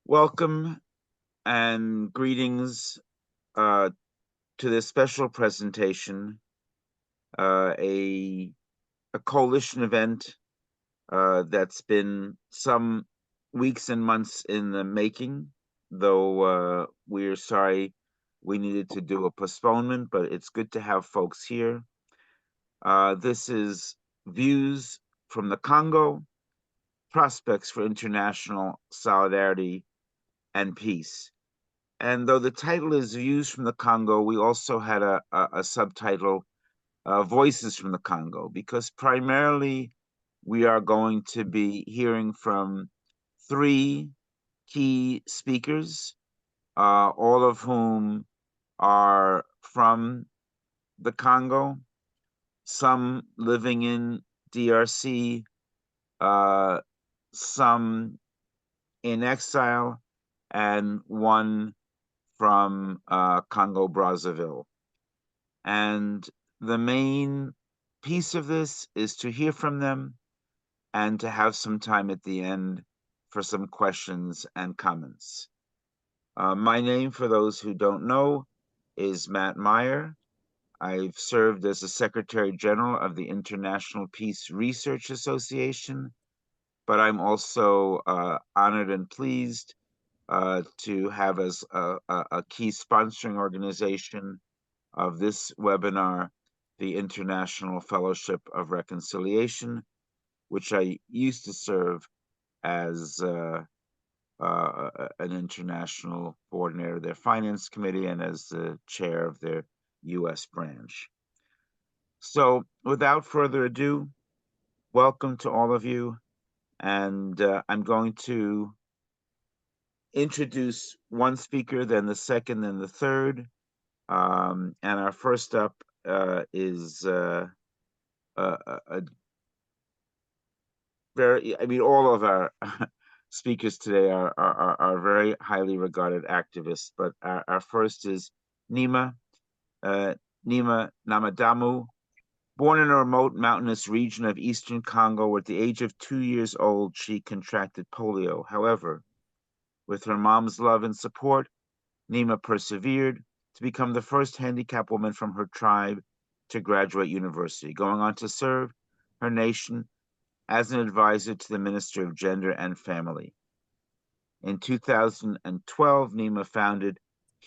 Welcome and greetings to this special presentation, a coalition event that's been some weeks and months in the making, though we're sorry we needed to do a postponement, but it's good to have folks here. This is Views from the Congo, Prospects for International Solidarity and Peace. And though the title is Views from the Congo, we also had a subtitle, Voices from the Congo, because primarily we are going to be hearing from three key speakers, all of whom are from the Congo, some living in DRC, some in exile, and one from Congo Brazzaville. And the main piece of this is to hear from them and to have some time at the end for some questions and comments. My name, for those who don't know, is Matt Meyer. I've served as the Secretary General of the International Peace Research Association, but I'm also honored and pleased to have as a key sponsoring organization of this webinar, the International Fellowship of Reconciliation, which I used to serve as an international coordinator of their finance committee and as the chair of their US branch. So without further ado, welcome to all of you. And I'm going to introduce one speaker, then the second, then the third. And our first up is a very, I mean, all of our speakers today are very highly regarded activists, but our first is Neema Namadamu. Born in a remote mountainous region of eastern Congo, at the age of 2 years old, she contracted polio. However, with her mom's love and support, Neema persevered to become the first handicapped woman from her tribe to graduate university, going on to serve her nation as an advisor to the Minister of Gender and Family. In 2012, Neema founded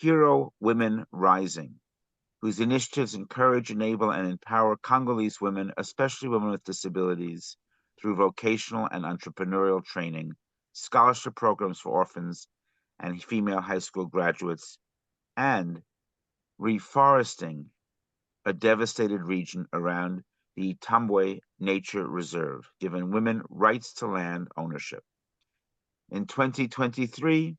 Kivu Rising, whose initiatives encourage, enable, and empower Congolese women, especially women with disabilities, through vocational and entrepreneurial training, scholarship programs for orphans and female high school graduates, and reforesting a devastated region around the Tambwe Nature Reserve, giving women rights to land ownership. In 2023,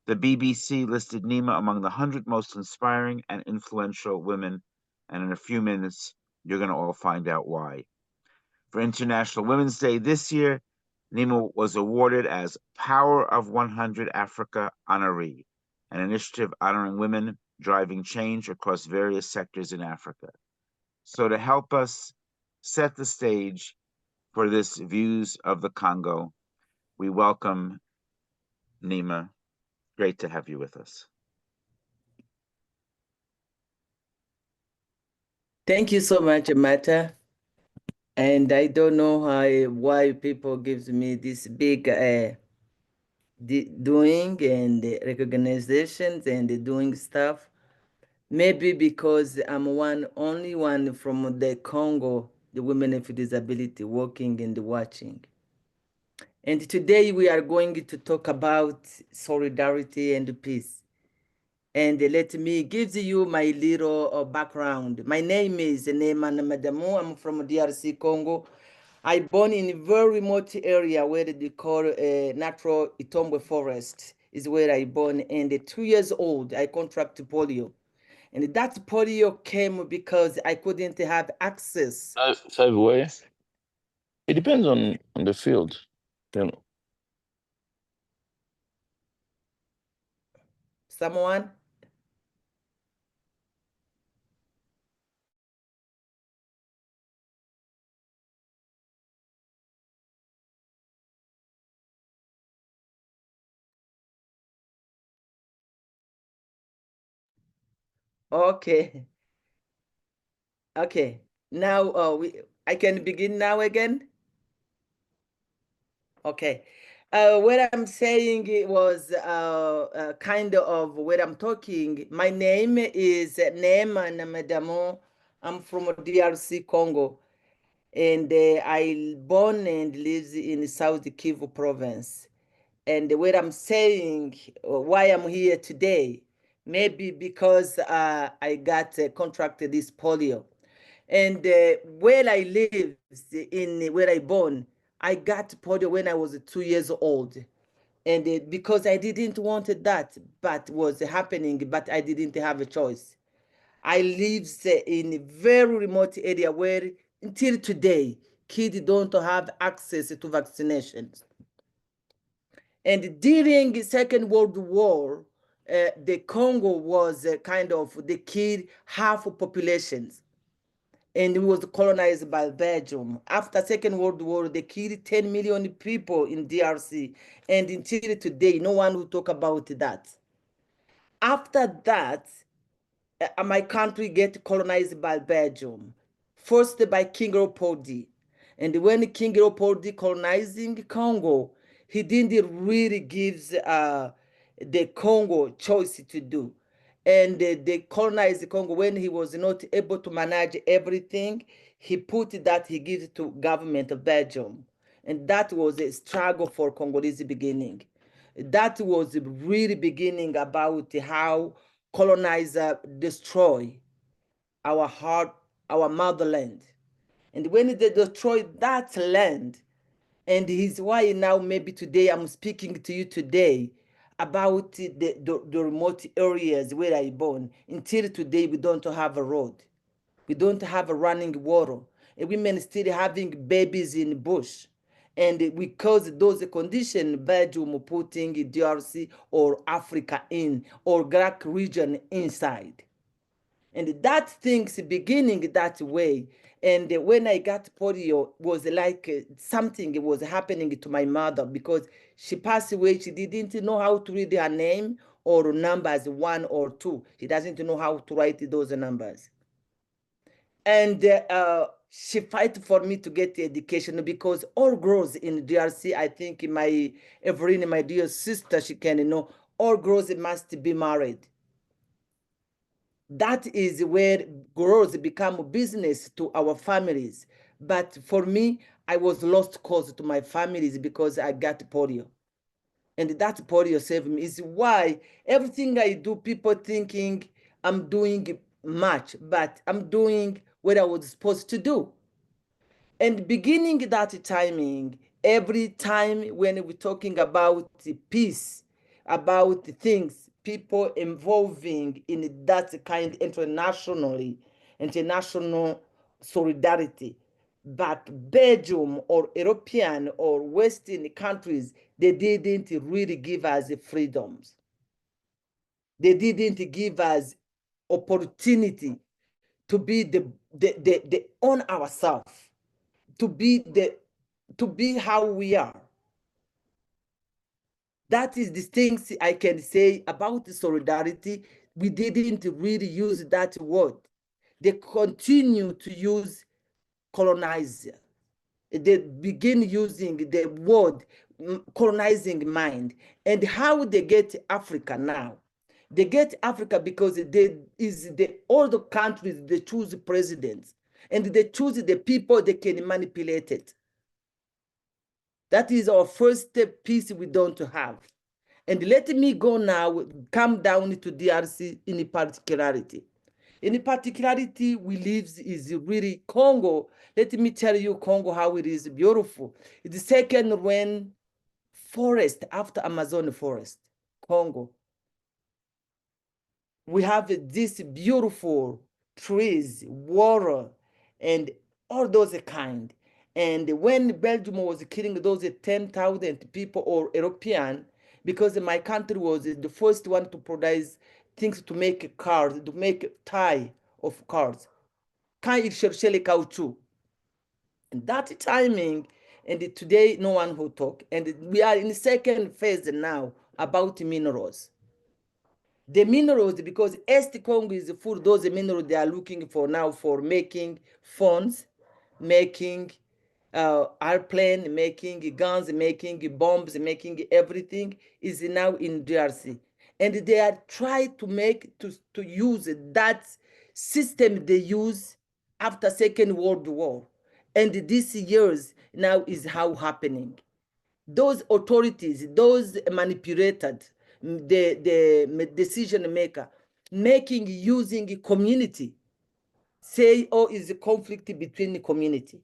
the BBC listed Neema among the 100 most inspiring and influential women, and in a few minutes, you're going to all find out why. For International Women's Day this year, Neema was awarded as Power of 100 Africa Honoree, an initiative honoring women driving change across various sectors in Africa. So to help us set the stage for this Views of the Congo, we welcome Neema. Great to have you with us. Thank you so much, Mata. And I don't know why people gives me this big doing and recognitions and doing stuff. Maybe because I'm only one from the Congo, the women with disability, working and watching. And today we are going to talk about solidarity and peace. And let me give you my little background. My name is Neema Namadamu. I'm from DRC, Congo. I born in a very remote area where they call natural Itombwe forest is where I born. And at 2 years old, I contracted polio. And that polio came because I couldn't have access. Way. It depends on the field. Then Someone? Okay. Okay. Now I can begin now again. Okay. What I'm saying it was kind of where I'm talking. My name is Neema Namadamu. I'm from DRC, Congo, and I born and lives in South Kivu province. And what I'm saying, why I'm here today, maybe because I got contracted this polio. And where I live, in where I born, I got polio when I was 2 years old. And because I didn't want that, but was happening, but I didn't have a choice. I live in a very remote area where until today, kids don't have access to vaccinations. And during Second World War, the Congo was kind of the killed half of populations, and it was colonized by Belgium. After Second World War, they killed 10 million people in DRC, and until today, no one will talk about that. After that, my country get colonized by Belgium, first by King Leopold. And when King Leopold colonizing Congo, he didn't really give the Congo choice to do. And they colonized Congo when he was not able to manage everything. He put that he gives to government of Belgium. And that was a struggle for Congolese beginning. That was really beginning about how colonizer destroy our heart, our motherland. And when they destroyed that land, and is why now maybe today I'm speaking to you today about the remote areas where I born. Until today, we don't have a road. We don't have a running water. And women still having babies in bush. And because those conditions, Belgium putting DRC or Africa in, or Iraq region inside. And that thing's beginning that way. And when I got polio, was like something was happening to my mother because she passed away. She didn't know how to read her name or numbers 1 or 2. She doesn't know how to write those numbers. And she fight for me to get the education because all girls in DRC, I think my Evelyn, my dear sister, she can know, all girls must be married. That is where girls become business to our families. But for me, I was lost cause to my families because I got polio. And that polio saved me. Is why everything I do, people thinking I'm doing much, but I'm doing what I was supposed to do. And beginning that timing, every time when we're talking about peace, about things, people involving in that kind internationally, international solidarity. But Belgium or European or Western countries, they didn't really give us freedoms. They didn't give us opportunity to be the on ourselves, to be how we are. That is the things I can say about solidarity. We didn't really use that word. They continue to use colonizer. They begin using the word colonizing mind. And how they get Africa now? They get Africa because all the countries, they choose presidents and they choose the people they can manipulate it. That is our first piece we don't have. And let me go now, come down to DRC in particularity. In particularity, we live is really Congo. Let me tell you Congo, how it is beautiful. It's the second rain forest after Amazon forest, Congo. We have these beautiful trees, water, and all those kind. And when Belgium was killing those 10,000 people or European, because my country was the first one to produce things to make cars, to make tie of cars. Quand ils cherchaient les caoutchouc. And that timing, and today no one who talk. And we are in the second phase now about minerals. The minerals, because East Congo is full, those minerals they are looking for now for making phones, making airplane, making guns, making bombs, making everything is now in DRC. And they are trying to to use that system they use after Second World War. And this years now is how happening. Those authorities, those manipulated, the decision maker, using community, say, oh, is a conflict between the community.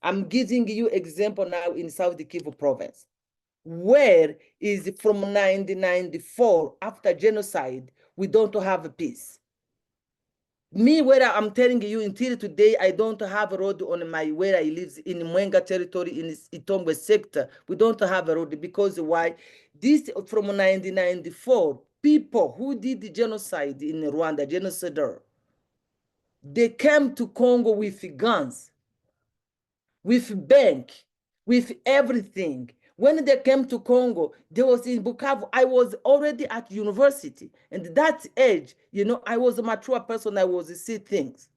I'm giving you example now in South Kivu province, where is from 1994, after genocide, we don't have peace. Me, where I'm telling you, until today, I don't have a road on my where I live in Mwenga territory in Itombwe sector. We don't have a road because why? This from 1994, people who did the genocide in Rwanda, genocider, they came to Congo with guns, with bank, with everything. When they came to Congo, they was in Bukavu. I was already at university. And that age, you know, I was a mature person. I was see things.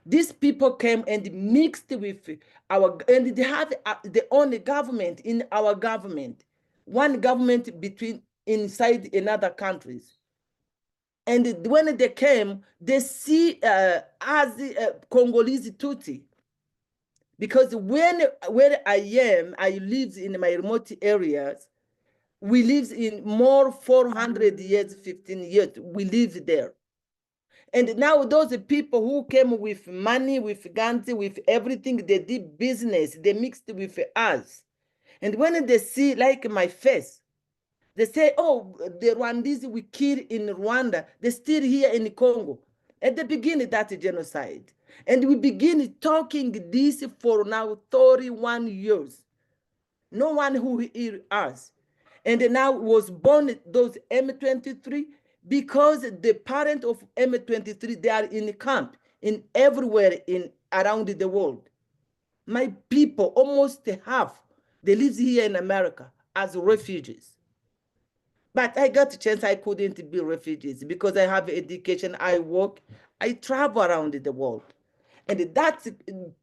These people came and mixed with our, and they have their own government in our government. One government between inside another countries. And when they came, they see as Congolese Tutsi. Because where I am, I live in my remote areas. We live in more 400 years, 15 years. We live there. And now those people who came with money, with guns, with everything, they did business, they mixed with us. And when they see like my face, they say, oh, the Rwandese we killed in Rwanda, they're still here in Congo. At the beginning, that's a genocide. And we begin talking this for now 31 years. No one who hear us. And now was born those M23 because the parent of M23, they are in the camp in everywhere in around the world. My people, almost half, they live here in America as refugees. But I got a chance, I couldn't be refugees because I have education, I work, I travel around the world. And that's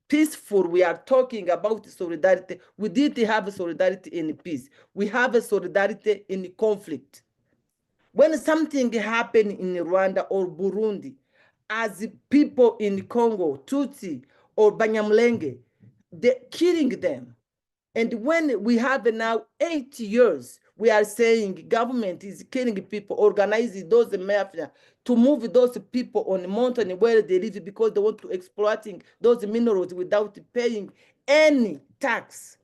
peaceful. We are talking about solidarity. We did have solidarity in peace. We have a solidarity in conflict. When something happened in Rwanda or Burundi, as people in Congo, Tutsi or Banyamulenge, they're killing them. And when we have now 8 years, we are saying government is killing people, organizing those mafia to move those people on the mountain where they live because they want to exploiting those minerals without paying any tax,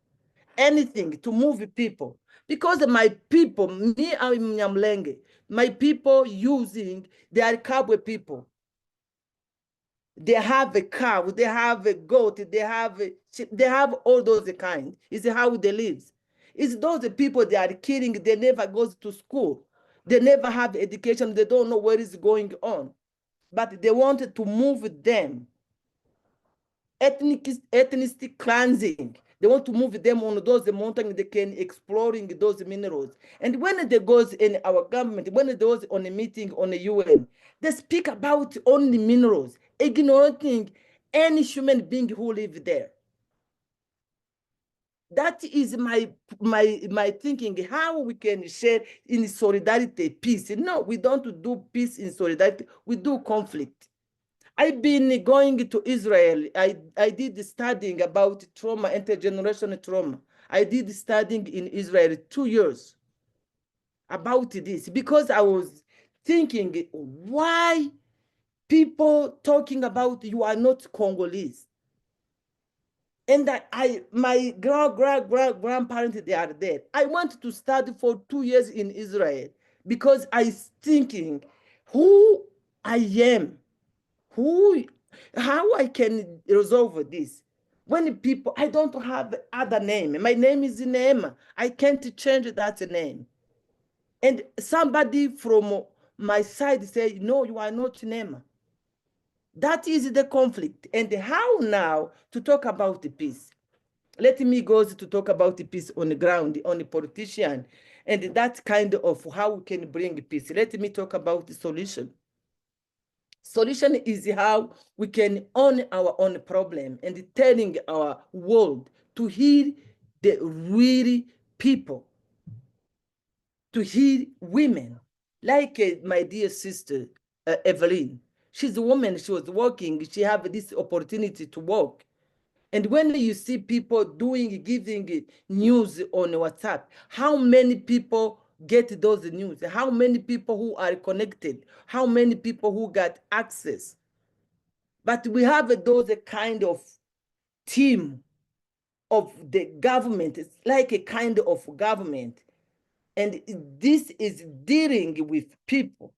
anything to move people. Because my people, me, I'm Nyamlenge, my people using, they are Kabwe people. They have a cow, they have a goat, they have a sheep, they have all those kind. It's how they live. It's those people they are killing, they never go to school. They never have education, they don't know what is going on. But they want to move them. Ethnicity cleansing. They want to move them on those mountains, they can exploring those minerals. And when they goes in our government, when they goes on a meeting on the UN, they speak about only minerals, ignoring any human being who live there. That is my thinking, how we can share in solidarity, peace. No, we don't do peace in solidarity, we do conflict. I've been going to Israel. I did studying about trauma, intergenerational trauma. I did studying in Israel 2 years about this because I was thinking, why people talking about you are not Congolese? And that my grandparents, they are dead. I went to study for 2 years in Israel because I was thinking who I am, how I can resolve this. When people, I don't have other name. My name is Neema. I can't change that name. And somebody from my side say, no, you are not Neema. That is the conflict. And how now to talk about the peace? Let me go to talk about the peace on the ground, on the politician. And that's kind of how we can bring peace. Let me talk about the solution. Solution is how we can own our own problem and telling our world to heal the really people, to heal women. Like my dear sister, Evelyn, she's a woman, she was working, she have this opportunity to work. And when you see people giving news on WhatsApp, how many people get those news? How many people who are connected? How many people who got access? But we have those kind of team of the government. It's like a kind of government. And this is dealing with people.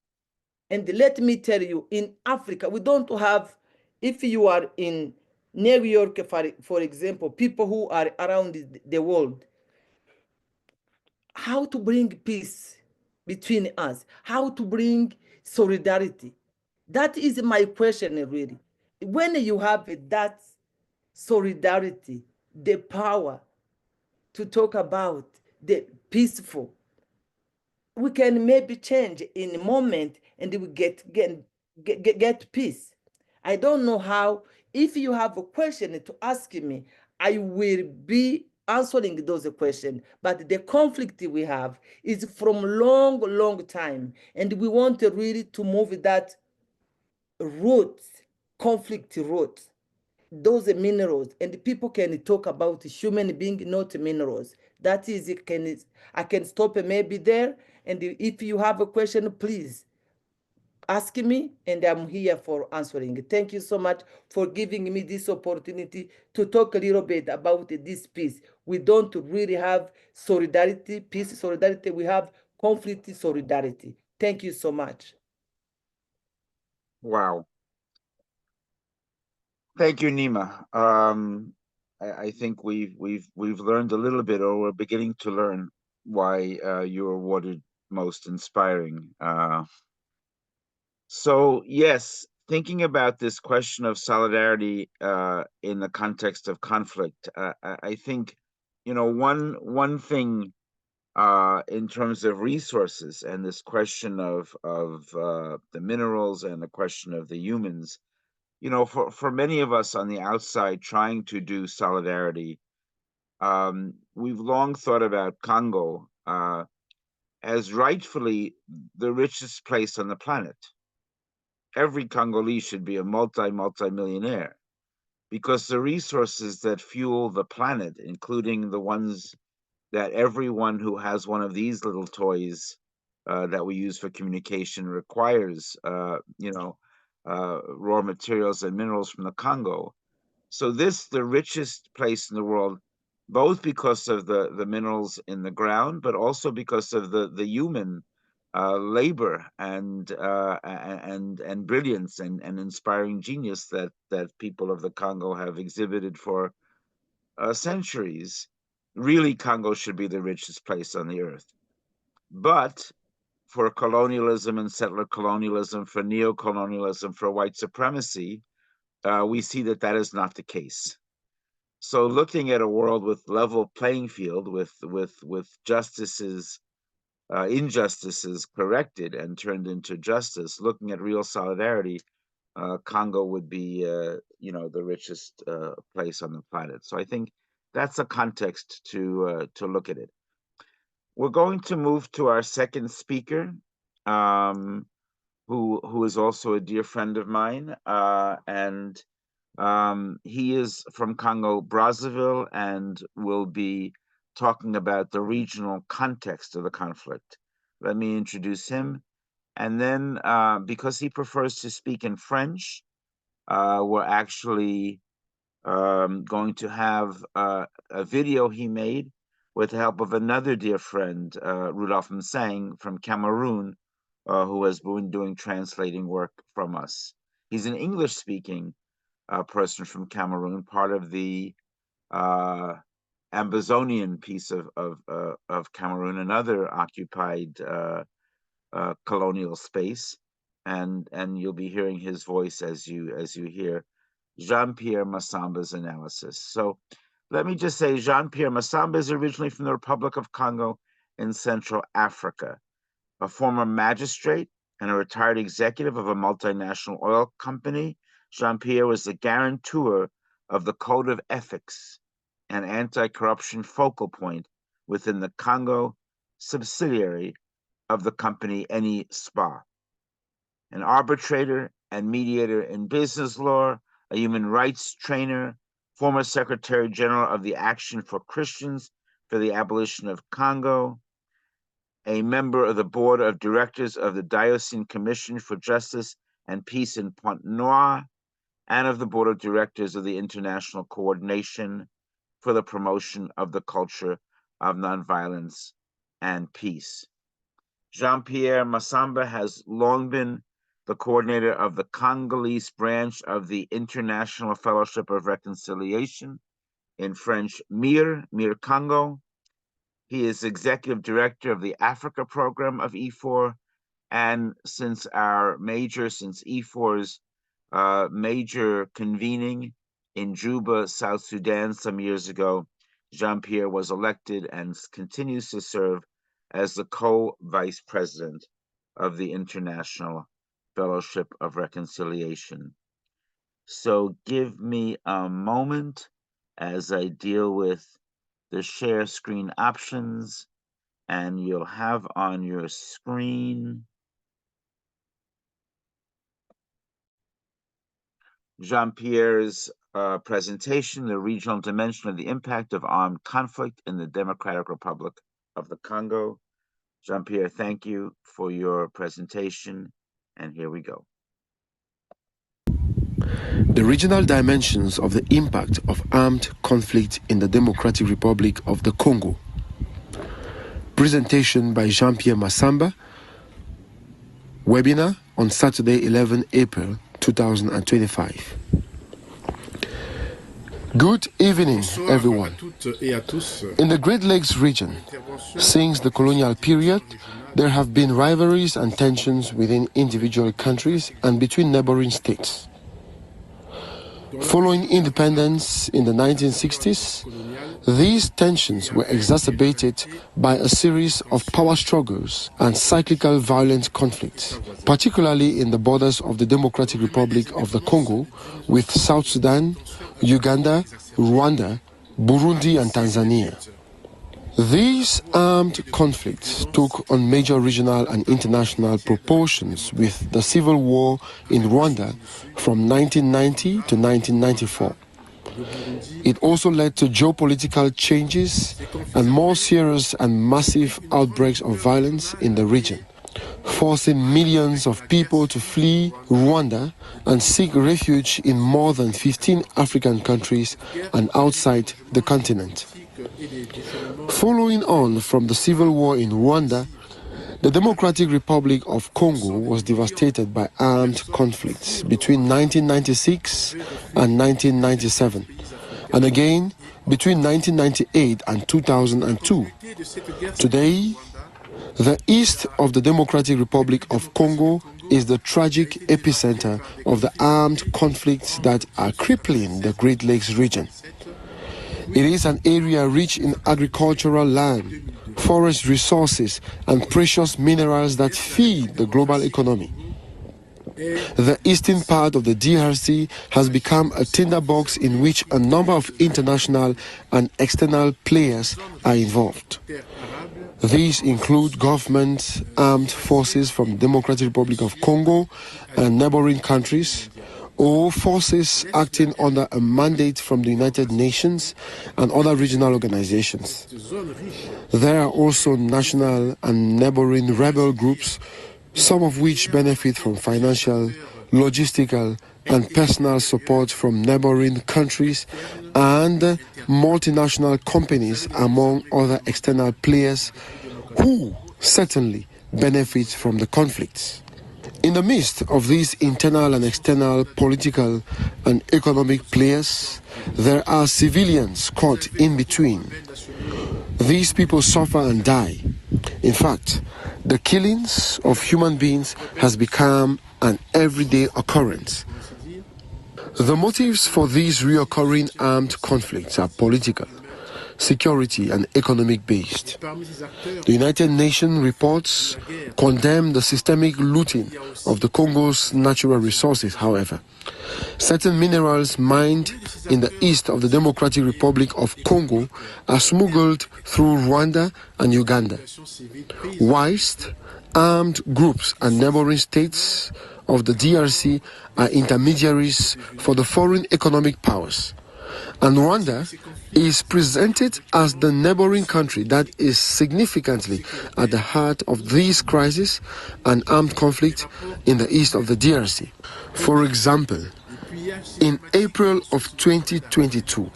And let me tell you, in Africa, we don't have, if you are in New York, for example, people who are around the world, how to bring peace between us, how to bring solidarity. That is my question, really. When you have that solidarity, the power to talk about the peaceful, we can maybe change in a moment and we get peace. I don't know how. If you have a question to ask me, I will be answering those questions. But the conflict we have is from long time, and we want really to move that root, conflict root, those minerals, and people can talk about human being, not minerals. That is, I can stop maybe there. And if you have a question, please ask me, and I'm here for answering. Thank you so much for giving me this opportunity to talk a little bit about this peace. We don't really have solidarity, peace solidarity. We have conflict solidarity. Thank you so much. Wow. Thank you, Neema. I think we've learned a little bit, or we're beginning to learn why you were awarded most inspiring. So yes, thinking about this question of solidarity in the context of conflict, I think one thing in terms of resources and this question of the minerals and the question of the humans. For many of us on the outside trying to do solidarity, we've long thought about Congo as rightfully the richest place on the planet. Every Congolese should be a multi-millionaire because the resources that fuel the planet, including the ones that everyone who has one of these little toys that we use for communication requires, raw materials and minerals from the Congo. So the richest place in the world, both because of the minerals in the ground, but also because of the human labor and brilliance and inspiring genius that people of the Congo have exhibited for centuries. Really, Congo should be the richest place on the earth. But for colonialism and settler colonialism, for neo-colonialism, for white supremacy, we see that is not the case. So looking at a world with level playing field, with injustices corrected and turned into justice, looking at real solidarity, Congo would be, the richest place on the planet. So I think that's a context to look at it. We're going to move to our second speaker, who is also a dear friend of mine, and he is from Congo Brazzaville and will be talking about the regional context of the conflict. Let me introduce him. And then, because he prefers to speak in French, we're actually going to have a video he made with the help of another dear friend, Rudolph Msang from Cameroon, who has been doing translating work from us. He's an English-speaking person from Cameroon, part of the Ambazonian piece of Cameroon, another occupied colonial space, and you'll be hearing his voice as you hear Jean-Pierre Massamba's analysis. So let me just say, Jean-Pierre Massamba is originally from the Republic of Congo in Central Africa. A former magistrate and a retired executive of a multinational oil company, Jean-Pierre was the guarantor of the Code of Ethics, an anti-corruption focal point within the Congo subsidiary of the company Eni Spa. An arbitrator and mediator in business law, a human rights trainer, former Secretary-General of the Action for Christians for the Abolition of Congo, a member of the board of directors of the Diocesan Commission for Justice and Peace in Pointe-Noire, and of the board of directors of the International Coordination for the Promotion of the Culture of Nonviolence and Peace. Jean-Pierre Massamba has long been the coordinator of the Congolese branch of the International Fellowship of Reconciliation, in French, MIR Congo. He is executive director of the Africa program of IFOR, and since IFOR's major convening in Juba, South Sudan some years ago, Jean-Pierre was elected and continues to serve as the co-vice president of the International Fellowship of Reconciliation. So give me a moment as I deal with the share screen options, and you'll have on your screen Jean-Pierre's presentation, The Regional Dimension of the Impact of Armed Conflict in the Democratic Republic of the Congo. Jean-Pierre, thank you for your presentation, and here we go. The regional dimensions of the impact of armed conflict in the Democratic Republic of the Congo. Presentation by Jean-Pierre Massamba. Webinar on Saturday, 11 April 2025. Good evening, everyone. In the Great Lakes region, since the colonial period, there have been rivalries and tensions within individual countries and between neighboring states. Following independence in the 1960s, these tensions were exacerbated by a series of power struggles and cyclical violent conflicts, particularly in the borders of the Democratic Republic of the Congo with South Sudan, Uganda, Rwanda, Burundi, and Tanzania. These armed conflicts took on major regional and international proportions with the civil war in Rwanda from 1990 to 1994. It also led to geopolitical changes and more serious and massive outbreaks of violence in the region, forcing millions of people to flee Rwanda and seek refuge in more than 15 African countries and outside the continent. Following on from the civil war in Rwanda, the Democratic Republic of Congo was devastated by armed conflicts between 1996 and 1997, and again between 1998 and 2002. Today, the east of the Democratic Republic of Congo is the tragic epicenter of the armed conflicts that are crippling the Great Lakes region. It is an area rich in agricultural land, forest resources, and precious minerals that feed the global economy. The eastern part of the DRC has become a tinderbox in which a number of international and external players are involved. These include government armed forces from the Democratic Republic of Congo and neighboring countries, or forces acting under a mandate from the United Nations and other regional organizations. There are also national and neighboring rebel groups, some of which benefit from financial, logistical, and personal support from neighboring countries and multinational companies, among other external players who certainly benefit from the conflicts. In the midst of these internal and external political and economic players, there are civilians caught in between. These people suffer and die. In fact, the killings of human beings has become an everyday occurrence. The motives for these reoccurring armed conflicts are political. security, and economic based. The United Nations reports condemn the systemic looting of the Congo's natural resources, however. Certain minerals mined in the east of the Democratic Republic of Congo are smuggled through Rwanda and Uganda, whilst armed groups and neighboring states of the DRC are intermediaries for the foreign economic powers. And Rwanda is presented as the neighboring country that is significantly at the heart of this crisis and armed conflict in the east of the DRC. For example, in April of 2022,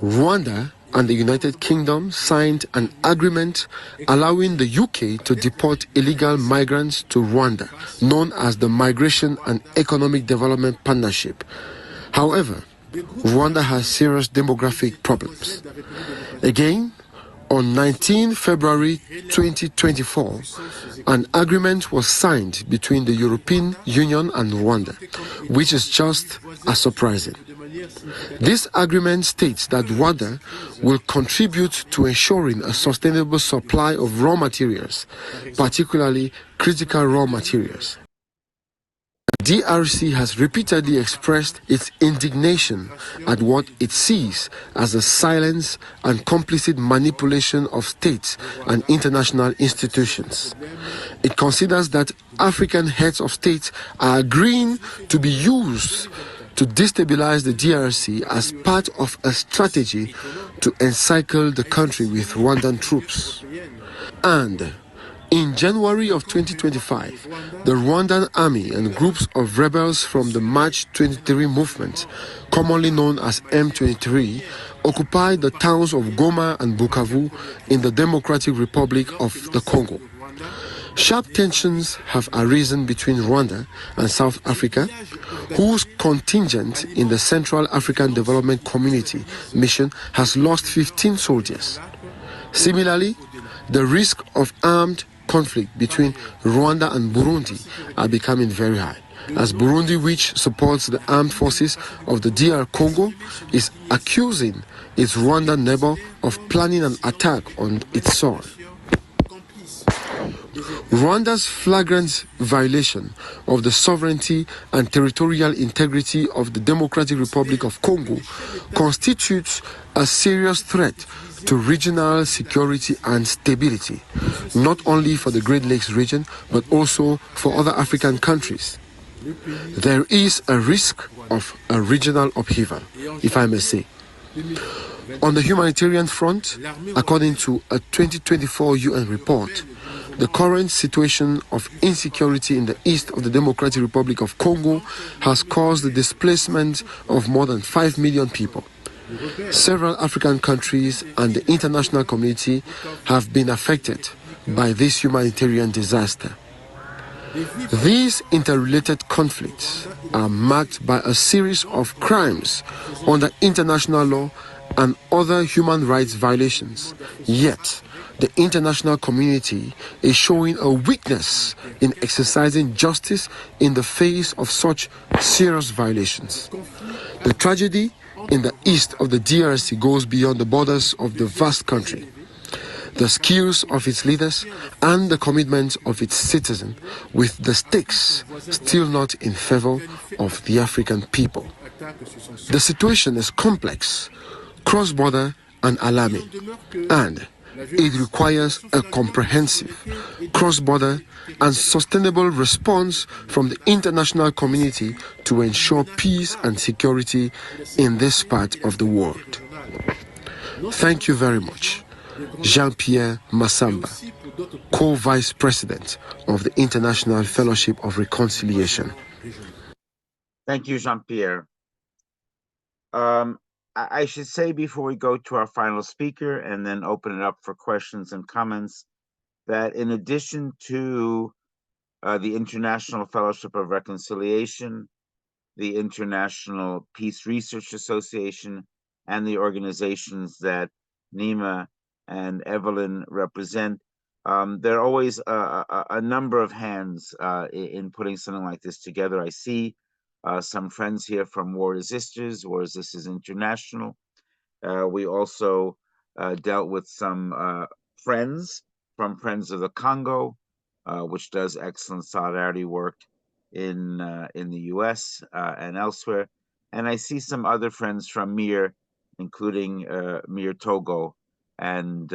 Rwanda and the United Kingdom signed an agreement allowing the UK to deport illegal migrants to Rwanda, known as the Migration and Economic Development Partnership. However, Rwanda has serious demographic problems. Again, on 19 February 2024, an agreement was signed between the European Union and Rwanda, which is just as surprising. This agreement states that Rwanda will contribute to ensuring a sustainable supply of raw materials, particularly critical raw materials. The DRC has repeatedly expressed its indignation at what it sees as a silence and complicit manipulation of states and international institutions. It considers that African heads of state are agreeing to be used to destabilize the DRC as part of a strategy to encircle the country with Rwandan troops. And in January of 2025, the Rwandan army and groups of rebels from the March 23 movement, commonly known as M23, occupied the towns of Goma and Bukavu in the Democratic Republic of the Congo. Sharp tensions have arisen between Rwanda and South Africa, whose contingent in the Central African Development Community mission has lost 15 soldiers. Similarly, the risk of armed conflict between Rwanda and Burundi are becoming very high, as Burundi, which supports the armed forces of the DR Congo, is accusing its Rwandan neighbor of planning an attack on its soil. Rwanda's flagrant violation of the sovereignty and territorial integrity of the Democratic Republic of Congo constitutes a serious threat to regional security and stability, not only for the Great Lakes region, but also for other African countries. There is a risk of a regional upheaval, if I may say. On the humanitarian front, according to a 2024 UN report, the current situation of insecurity in the east of the Democratic Republic of Congo has caused the displacement of more than 5 million people. Several African countries and the international community have been affected by this humanitarian disaster. These interrelated conflicts are marked by a series of crimes under international law and other human rights violations. Yet, the international community is showing a weakness in exercising justice in the face of such serious violations. The tragedy in the east of the DRC goes beyond the borders of the vast country. The skills of its leaders and the commitment of its citizens, with the stakes still not in favor of the African people. The situation is complex, cross-border and alarming, and it requires a comprehensive, cross-border and sustainable response from the international community to ensure peace and security in this part of the world. Thank you very much. Jean-Pierre Massamba, co-vice president of the International Fellowship of Reconciliation. Thank you, Jean-Pierre. I should say before we go to our final speaker and then open it up for questions and comments, that in addition to the International Fellowship of Reconciliation, the International Peace Research Association, and the organizations that Neema and Evelyn represent, there are always a number of hands in putting something like this together. I see some friends here from War Resisters. War Resisters International. We also dealt with some friends from Friends of the Congo, which does excellent solidarity work in the U.S. And elsewhere. And I see some other friends from MIR, including MIR Togo and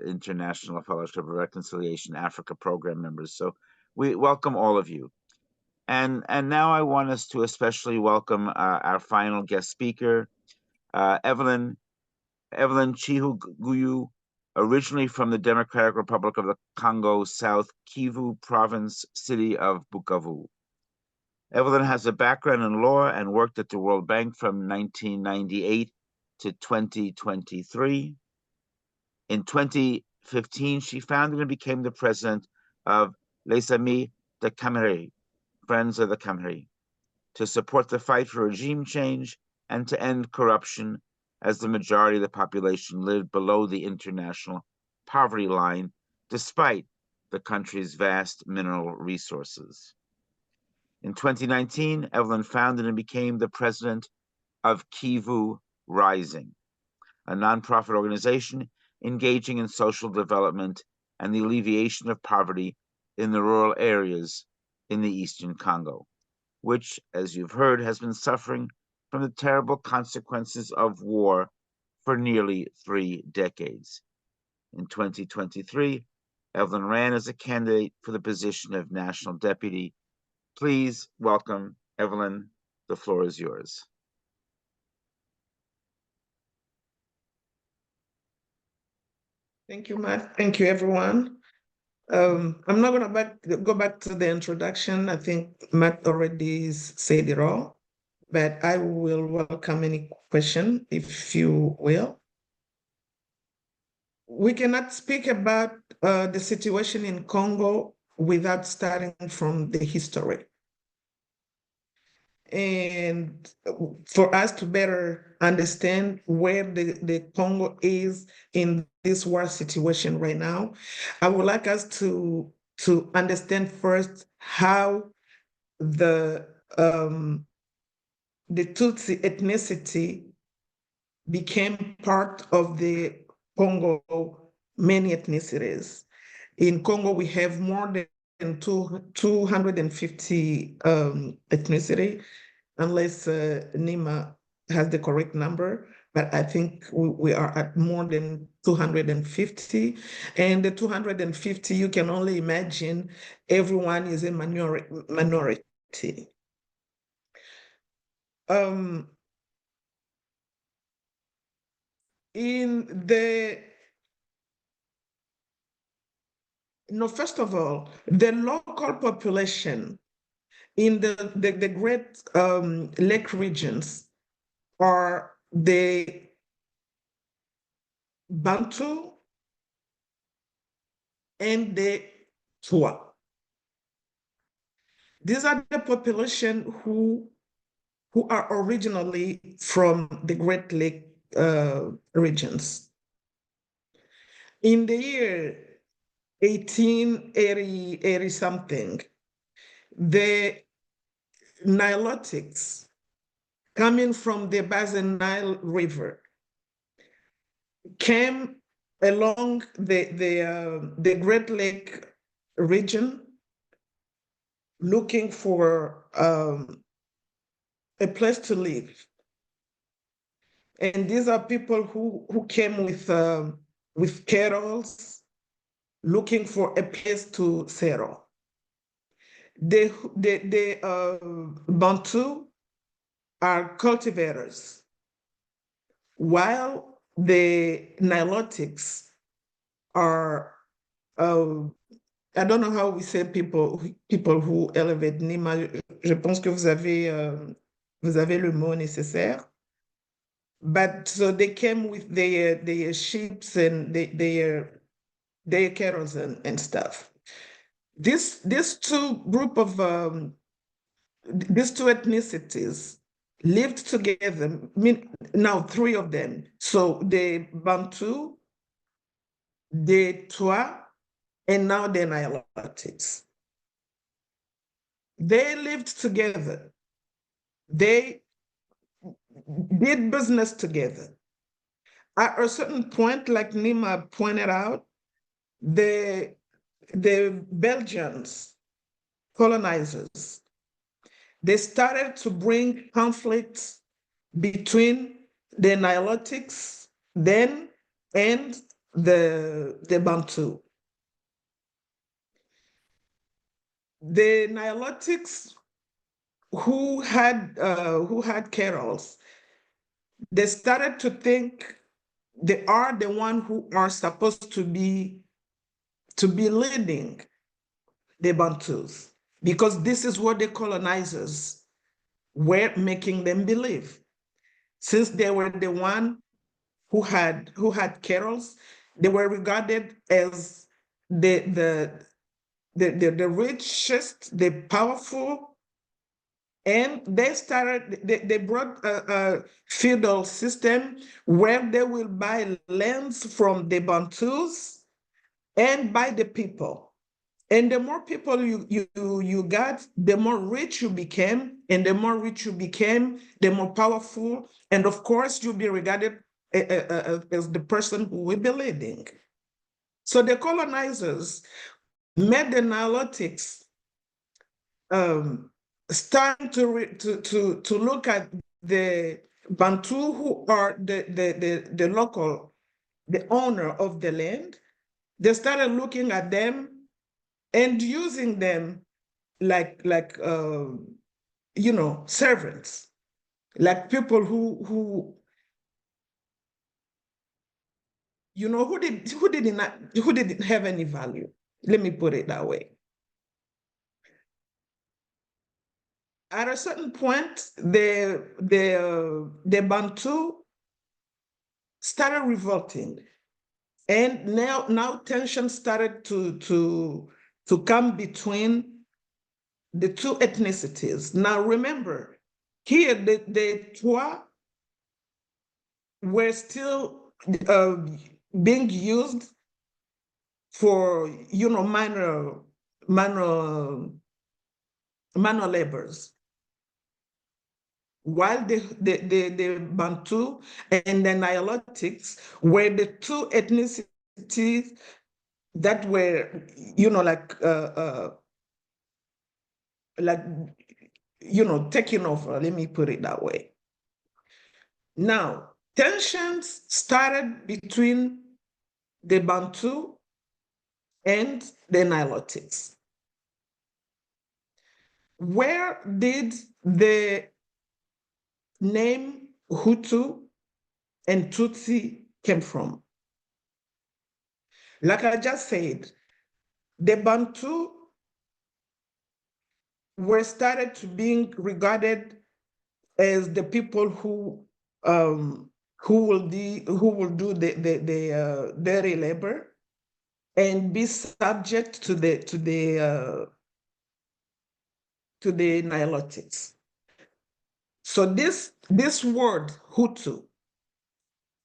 International Fellowship of Reconciliation Africa program members. So we welcome all of you. And now I want us to especially welcome our final guest speaker, Evelyn Chihuguyu, originally from the Democratic Republic of the Congo, South Kivu province, city of Bukavu. Evelyn has a background in law and worked at the World Bank from 1998 to 2023. In 2015, she founded and became the president of Les Amis de Cameroun, Friends of the Cameroun, to support the fight for regime change and to end corruption, as the majority of the population lived below the international poverty line, despite the country's vast mineral resources. In 2019, Evelyn founded and became the president of Kivu Rising, a nonprofit organization engaging in social development and the alleviation of poverty in the rural areas in the Eastern Congo, which, as you've heard, has been suffering from the terrible consequences of war for nearly 3 decades. In 2023, Evelyn ran as a candidate for the position of National Deputy. Please welcome Evelyn. The floor is yours. Thank you, Matt. Thank you, everyone. I'm not going to go back to the introduction. I think Matt already said it all, but I will welcome any question, if you will. We cannot speak about the situation in Congo without starting from the history. And for us to better understand where the Congo is in this war situation right now, I would like us to understand first how the Tutsi ethnicity became part of the Congo many ethnicities. In Congo, we have more than 250 ethnicity, unless Neema has the correct number, but I think we are at more than 250. And the 250, you can only imagine everyone is a minority. First of all, the local population in the great lake regions are the Bantu and the Twa. These are the population who are originally from the Great Lake regions. In the year 1880 something, the Nilotics coming from the Basin Nile River came along the Great Lake region looking for a place to live. And these are people who came with carols, looking for a place to settle. The Bantu are cultivators, while the Nilotics are, I don't know how we say people who elevate. Neema, je pense que vous avez le mot nécessaire. But so they came with their sheep and their carols and stuff. This two ethnicities lived together. Now 3 of them. So the Bantu, the Twa, and now the Nilotics. They lived together. They did business together At a certain point, like Neema pointed out, the Belgians, colonizers, they started to bring conflicts between the Nilotics then and the Bantu. The Nilotics who had Carols, they started to think they are the one who are supposed to be leading the Bantus, because this is what the colonizers were making them believe. Since they were the one who had Carols, they were regarded as the richest, the powerful, and they brought a feudal system where they will buy lands from the Bantus and by the people. And the more people you got, the more rich you became, and the more rich you became, the more powerful, and of course you'll be regarded as the person who will be leading. So the colonizers made the Nilotics starting to look at the Bantu who are the local, the owner of the land. They started looking at them and using them like servants, like people who who didn't have any value. Let me put it that way. At a certain point, the Bantu started revolting, and now tension started to come between the two ethnicities. Now remember, here the Twa were still being used for minor labors, while the Bantu and the Nilotics were the two ethnicities that were taking over. Let me put it that way. Now, tensions started between the Bantu and the Nilotics. Where did the name Hutu and Tutsi came from? Like I just said, the Bantu were started to being regarded as the people who will do the dirty labor and be subject to the Nilotics. So this word Hutu,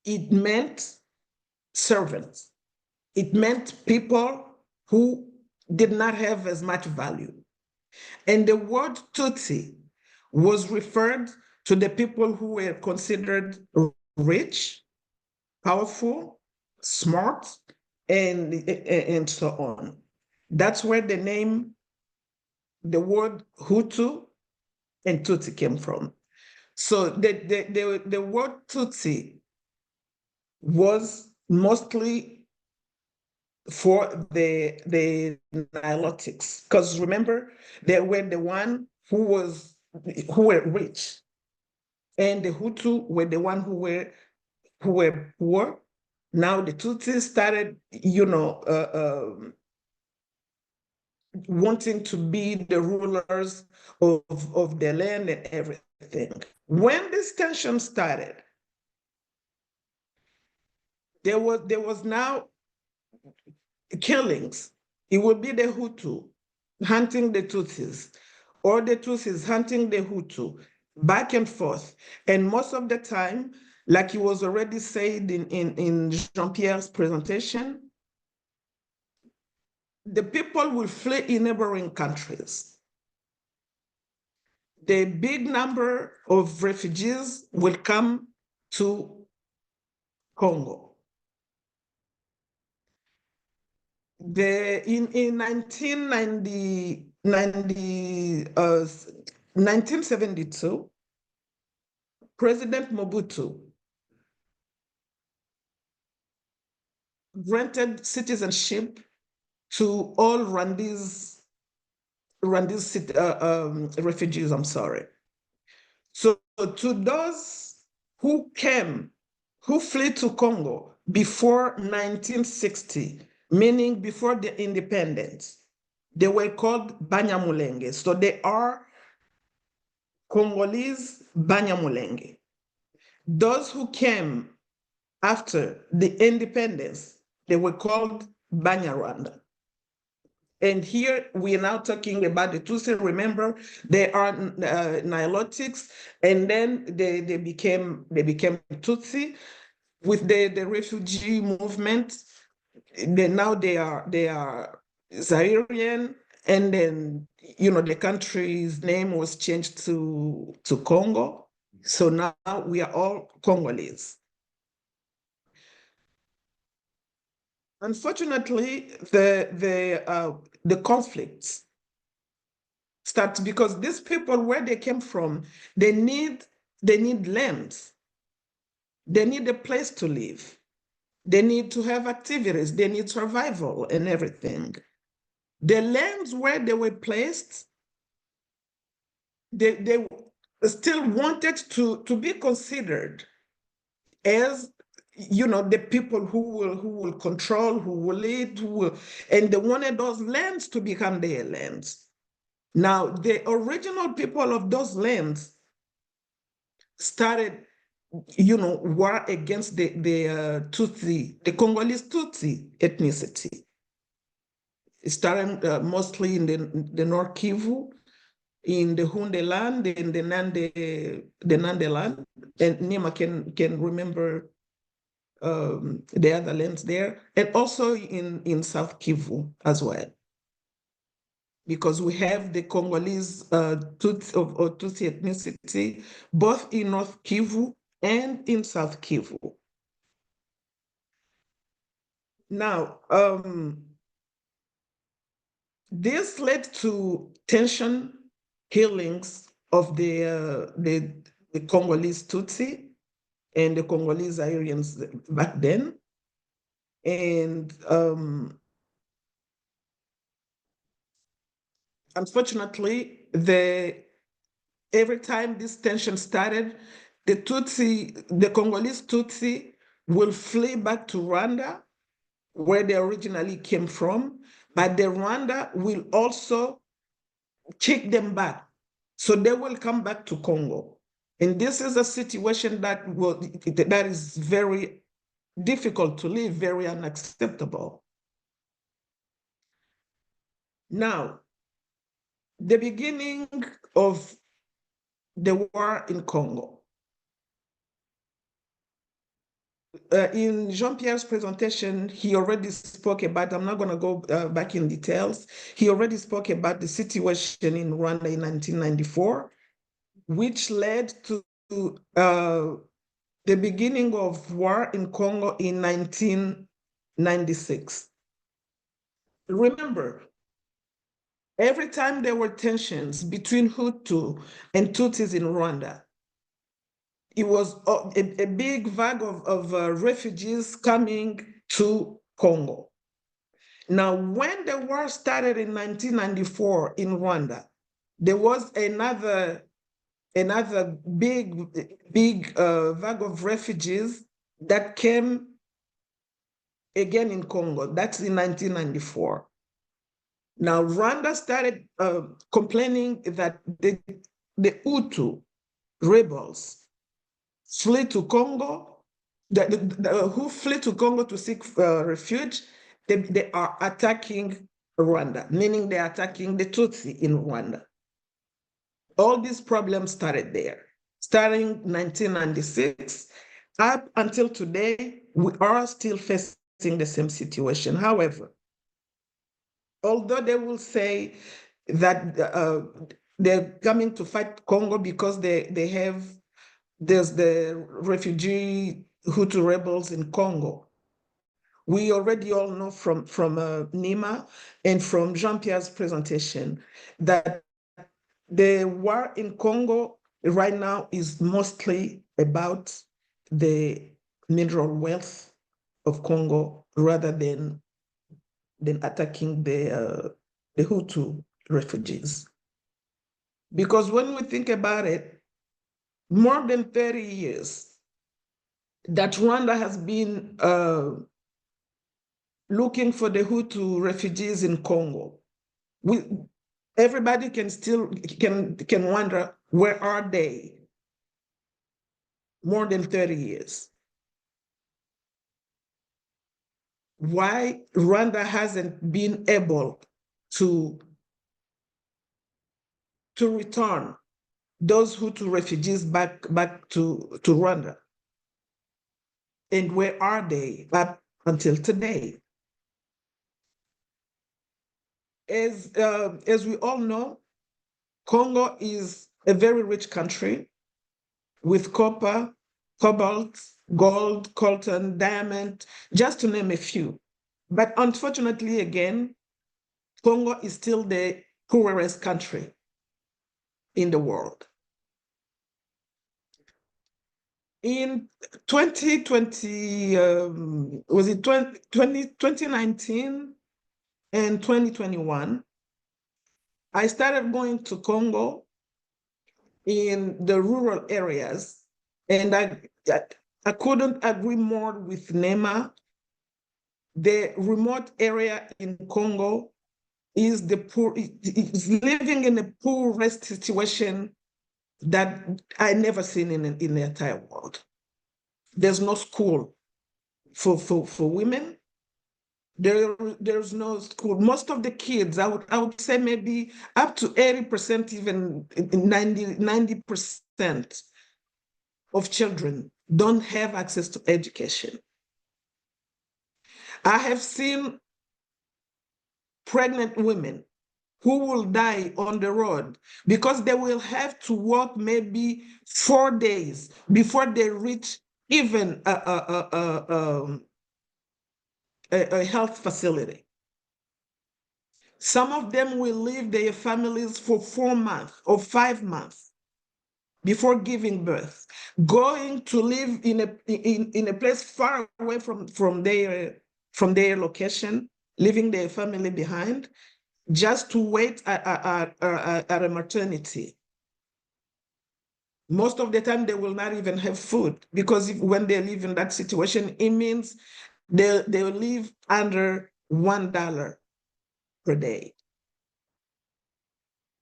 it meant servants. It meant people who did not have as much value. And the word Tutsi was referred to the people who were considered rich, powerful, smart, and so on. That's where the word Hutu and Tutsi came from. So the word Tutsi was mostly for the Nilotics, because remember, they were the one who were rich, and the Hutu were the one who were poor. Now the Tutsis started, wanting to be the rulers of the land and everything. When this tension started, there was now killings. It would be the Hutu hunting the Tutsis, or the Tutsis hunting the Hutu, back and forth. And most of the time, like it was already said in Jean-Pierre's presentation, the people will flee in neighboring countries. The big number of refugees will come to Congo. In 1972, President Mobutu granted citizenship to all Rwandese refugees, I'm sorry. So to those who fled to Congo before 1960, meaning before the independence, they were called Banyamulenge. So they are Congolese Banyamulenge. Those who came after the independence, they were called Banyarwanda. And here we are now talking about the Tutsi. Remember, they are Nilotics, and then they became Tutsi with the refugee movement. Now they are Zairian, and then the country's name was changed to Congo. So now we are all Congolese. Unfortunately, the conflicts start because these people, where they came from, they need lands. They need a place to live. They need to have activities. They need survival and everything. The lands where they were placed, they still wanted to be considered as the people who will control, who will lead, and they wanted those lands to become their lands. Now, the original people of those lands started, war against the Tutsi, the Congolese Tutsi ethnicity. It started mostly in the North Kivu, in the Hunde land, in the Nande land, and Neema can remember the other lands there, and also in South Kivu as well, because we have the Congolese Tutsi ethnicity both in North Kivu and in South Kivu. Now, this led to tension killings of the Congolese Tutsi and the Congolese Zairians back then. And unfortunately, every time this tension started, the Congolese Tutsi will flee back to Rwanda, where they originally came from, but the Rwanda will also kick them back. So they will come back to Congo. And this is a situation that is very difficult to live, very unacceptable. Now, the beginning of the war in Congo. In Jean-Pierre's presentation, he already spoke about, I'm not going to go back in details, he already spoke about the situation in Rwanda in 1994, which led to the beginning of war in Congo in 1996. Remember, every time there were tensions between Hutu and Tutsis in Rwanda, it was a big vague of refugees coming to Congo. Now, when the war started in 1994 in Rwanda, there was another big vague of refugees that came again in Congo. That's in 1994. Now, Rwanda started complaining that the Hutu rebels flee to Congo, who flee to Congo to seek refuge, they are attacking Rwanda, meaning they're attacking the Tutsi in Rwanda. All these problems started there. Starting 1996, up until today, we are still facing the same situation. However, although they will say that they're coming to fight Congo because there's the refugee Hutu rebels in Congo. We already all know from Neema and from Jean-Pierre's presentation that the war in Congo right now is mostly about the mineral wealth of Congo rather than attacking the Hutu refugees. Because when we think about it, more than 30 years that Rwanda has been looking for the Hutu refugees in Congo. Everybody can still can wonder, where are they? More than 30 years. Why Rwanda hasn't been able to return those Hutu refugees back to Rwanda? And where are they up until today? As we all know, Congo is a very rich country with copper, cobalt, gold, coltan, diamond, just to name a few. But unfortunately, again, Congo is still the poorest country in the world. In 2020, was it 2019 and 2021, I started going to Congo in the rural areas, and I couldn't agree more with Neema. The remote area in Congo is living in a poorest situation that I never seen in the entire world. There's no school for women. There's no school. Most of the kids, I would say maybe up to 80%, even 90% of children don't have access to education. I have seen pregnant women who will die on the road because they will have to walk maybe 4 days before they reach even a health facility. Some of them will leave their families for 4 months or 5 months before giving birth, going to live in a place far away from their location, leaving their family behind, just to wait at a maternity. Most of the time, they will not even have food because when they live in that situation, it means they will live under $1 per day,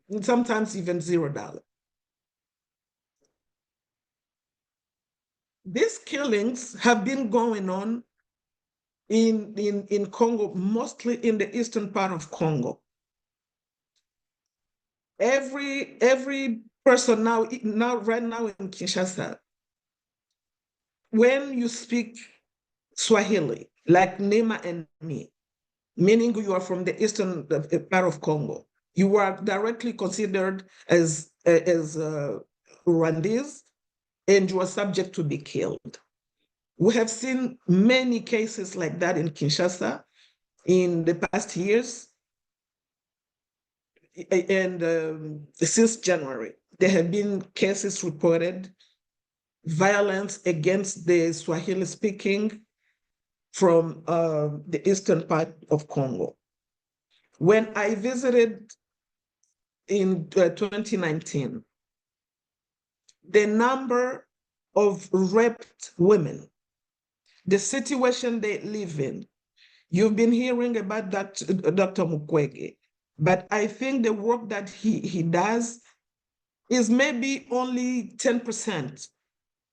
and sometimes even $0. These killings have been going on in Congo, mostly in the eastern part of Congo. Every person right now in Kinshasa, when you speak Swahili, like Neema and me, meaning you are from the eastern part of Congo, you are directly considered as Rwandese, and you are subject to be killed. We have seen many cases like that in Kinshasa in the past years. And since January, there have been cases reported, violence against the Swahili speaking from the eastern part of Congo. When I visited in 2019, the number of raped women, the situation they live in, you've been hearing about that, Dr. Mukwege, but I think the work that he does is maybe only 10%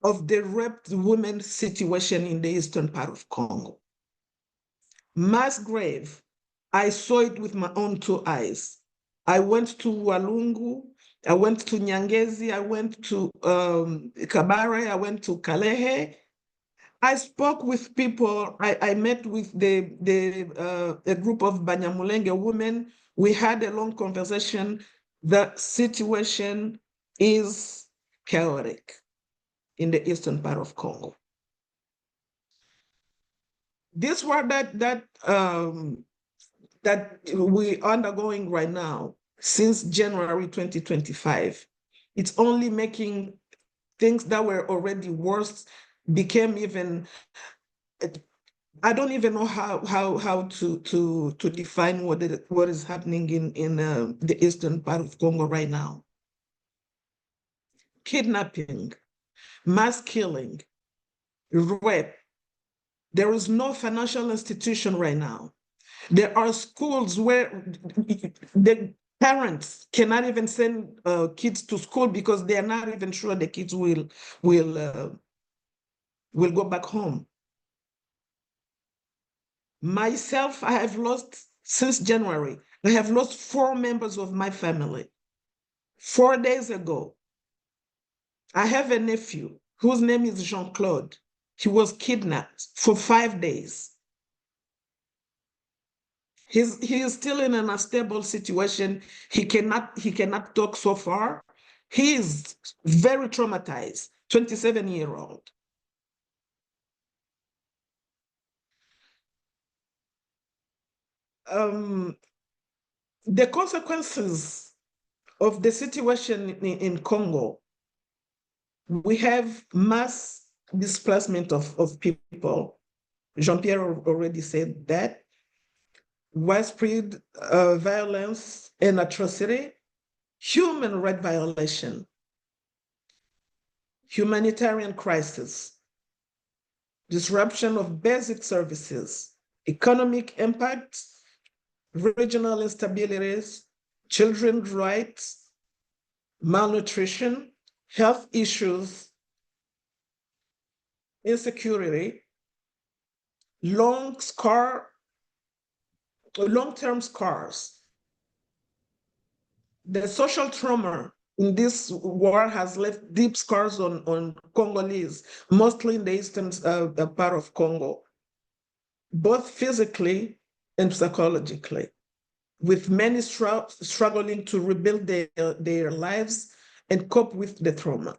of the raped women's situation in the eastern part of Congo. Mass grave, I saw it with my own 2 eyes. I went to Walungu, I went to Nyangezi, I went to Kabare, I went to Kalehe. I spoke with people. I met with a group of Banyamulenge women. We had a long conversation. The situation is chaotic in the eastern part of Congo. this war that we undergoing right now since January 2025, it's only making things that were already worse became even. I don't even know how to define what is happening in the eastern part of Congo right now. Kidnapping, mass killing, rape. There is no financial institution right now. There are schools where the parents cannot even send kids to school because they are not even sure the kids will go back home. Myself, I have lost, since January, I have lost 4 members of my family. 4 days ago, I have a nephew whose name is Jean-Claude. He was kidnapped for 5 days. He is still in an unstable situation. He cannot talk so far. He is very traumatized, 27-year-old. The consequences of the situation in Congo, we have mass displacement of people. Jean-Pierre already said that. Widespread violence and atrocity, human rights violation, humanitarian crisis, disruption of basic services, economic impact, regional instabilities, children's rights, malnutrition, health issues, insecurity, long-term scars. The social trauma in this war has left deep scars on Congolese, mostly in the eastern part of Congo, both physically and psychologically, with many struggling to rebuild their lives and cope with the trauma.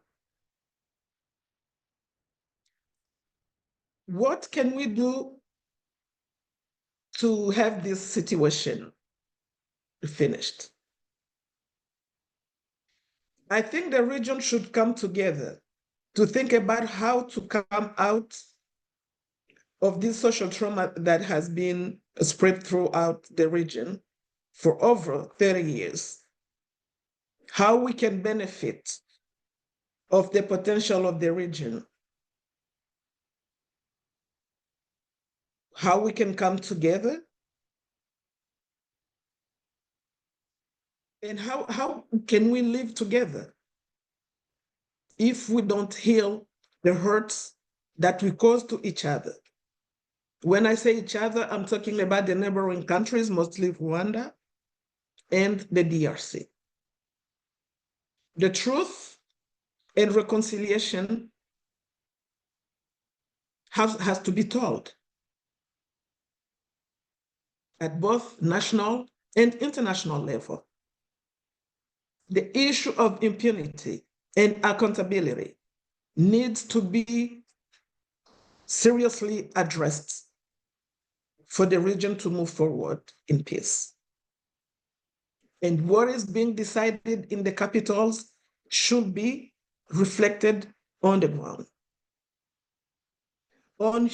What can we do to have this situation finished? I think the region should come together to think about how to come out of this social trauma that has been spread throughout the region for over 30 years. How we can benefit of the potential of the region. How we can come together. And how can we live together if we don't heal the hurts that we cause to each other? When I say each other, I'm talking about the neighboring countries, mostly Rwanda and the DRC. The truth and reconciliation has to be told at both national and international level. The issue of impunity and accountability needs to be seriously addressed for the region to move forward in peace. And what is being decided in the capitals should be reflected on the ground. On the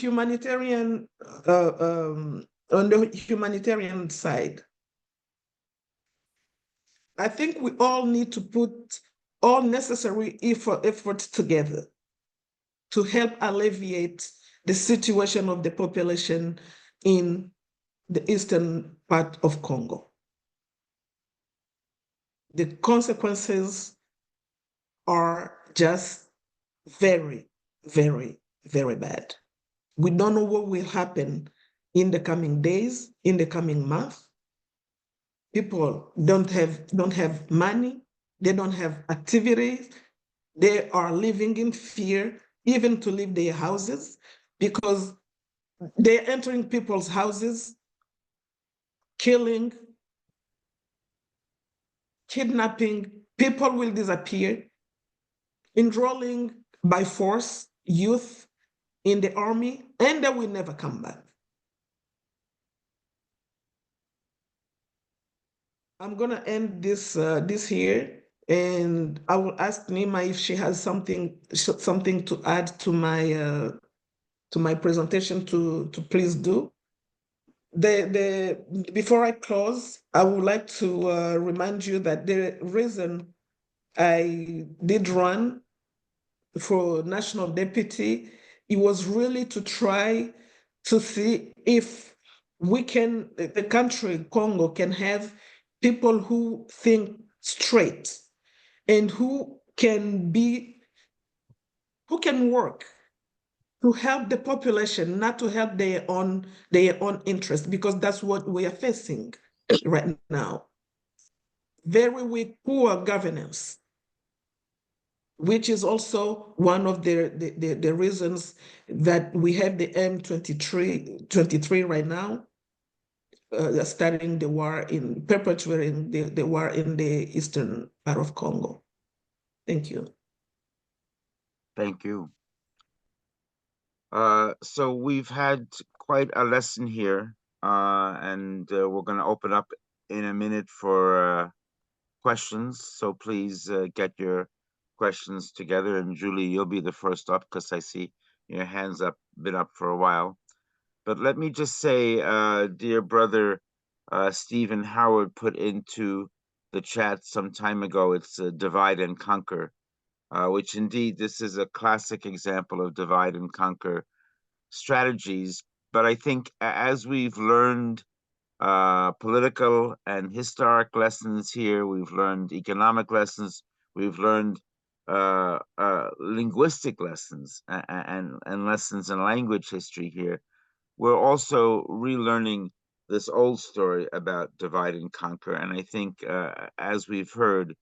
humanitarian side, I think we all need to put all necessary efforts together to help alleviate the situation of the population in the eastern part of Congo. The consequences are just very, very, very bad. We don't know what will happen in the coming days, in the coming month. People don't have money, they don't have activities, they are living in fear, even to leave their houses, because they're entering people's houses, killing, kidnapping, people will disappear, enrolling by force youth in the army, and they will never come back. I'm gonna end this here, and I will ask Neema if she has something to add to my presentation to please do. Before I close, I would like to remind you that the reason I did run for national deputy, it was really to try to see if the country, Congo, can have people who think straight and who can work to help the population, not to help their own interest, because that's what we are facing right now. Very weak, poor governance, which is also one of the reasons that we have the M23 right now, starting the war perpetuating the war in the eastern part of Congo. Thank you. Thank you. So we've had quite a lesson here, and we're going to open up in a minute for questions. So please get your questions together. And Julie, you'll be the first up because I see your hands been up for a while. But let me just say, dear brother Stephen Howard put into the chat some time ago, it's divide and conquer. Which indeed, this is a classic example of divide and conquer strategies. But I think as we've learned political and historic lessons here, we've learned economic lessons, we've learned linguistic lessons and lessons in language history here. We're also relearning this old story about divide and conquer. And I think, as we've heard,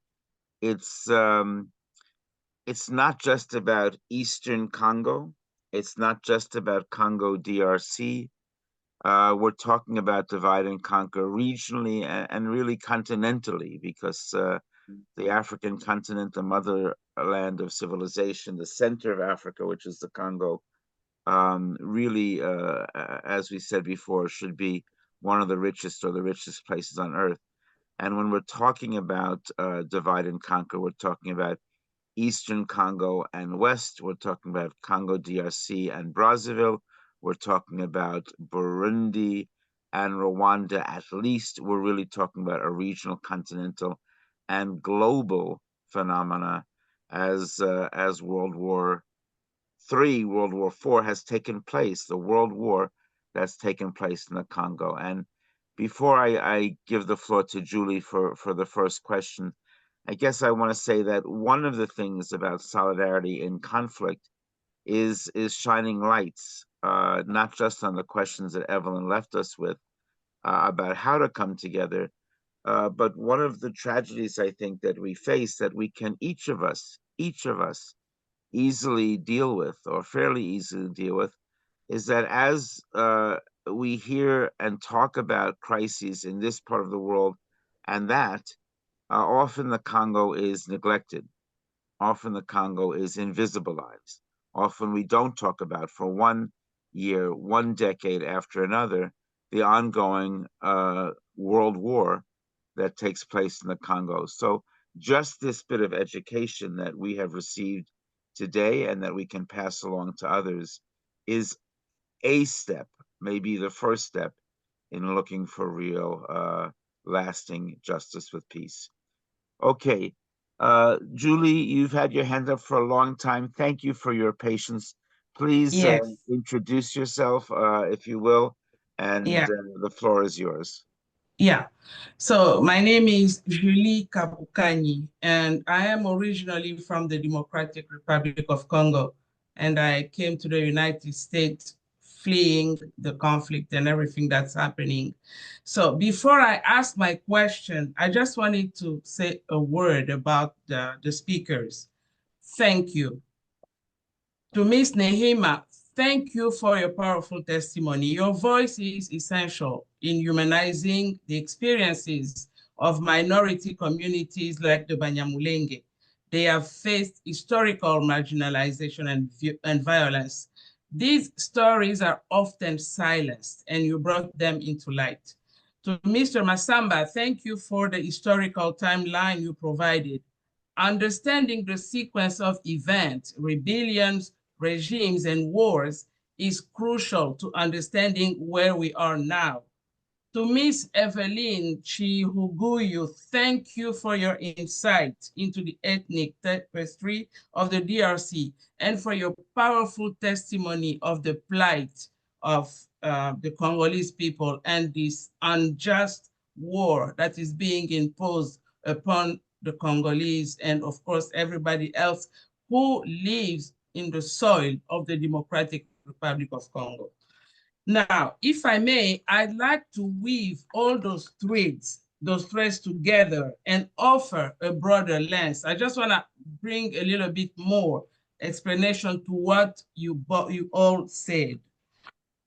it's not just about Eastern Congo. It's not just about Congo DRC. We're talking about divide and conquer regionally and really continentally, because the African continent, the motherland of civilization, the center of Africa, which is the Congo, really, as we said before, should be one of the richest or the richest places on earth. And when we're talking about divide and conquer, we're talking about Eastern Congo and West. We're talking about Congo DRC and Brazzaville. We're talking about Burundi and Rwanda. At least we're really talking about a regional, continental, and global phenomena as World War III, World War IV has taken place, the world war that's taken place in the Congo. And before I give the floor to Julie for the first question, I guess I want to say that one of the things about solidarity in conflict is shining lights, not just on the questions that Evelyn left us with about how to come together, but one of the tragedies I think that we face, that we can each of us easily deal with, or fairly easily deal with, is that as we hear and talk about crises in this part of the world and that, often the Congo is neglected. Often the Congo is invisibilized. Often we don't talk about, for 1 year, 1 decade after another, the ongoing world war that takes place in the Congo. So just this bit of education that we have received today and that we can pass along to others is a step, maybe the first step, in looking for real lasting justice with peace. Okay, Julie, you've had your hand up for a long time. Thank you for your patience. Please Yes. introduce yourself, if you will, and Yeah. the floor is yours. Yeah. So my name is Julie Kabukanyi, and I am originally from the Democratic Republic of Congo, and I came to the United States fleeing the conflict and everything that's happening. So before I ask my question, I just wanted to say a word about the speakers. Thank you. To Ms. Neema, thank you for your powerful testimony. Your voice is essential in humanizing the experiences of minority communities like the Banyamulenge. They have faced historical marginalization and violence. These stories are often silenced, and you brought them into light. To Mr. Massamba, thank you for the historical timeline you provided. Understanding the sequence of events, rebellions, regimes, and wars is crucial to understanding where we are now. To Ms. Evelyn Chihuguyu, thank you for your insight into the ethnic tapestry of the DRC and for your powerful testimony of the plight of the Congolese people and this unjust war that is being imposed upon the Congolese and of course everybody else who lives in the soil of the Democratic Republic of Congo. Now, if I may, I'd like to weave all those threads together and offer a broader lens. I just want to bring a little bit more explanation to what you all said.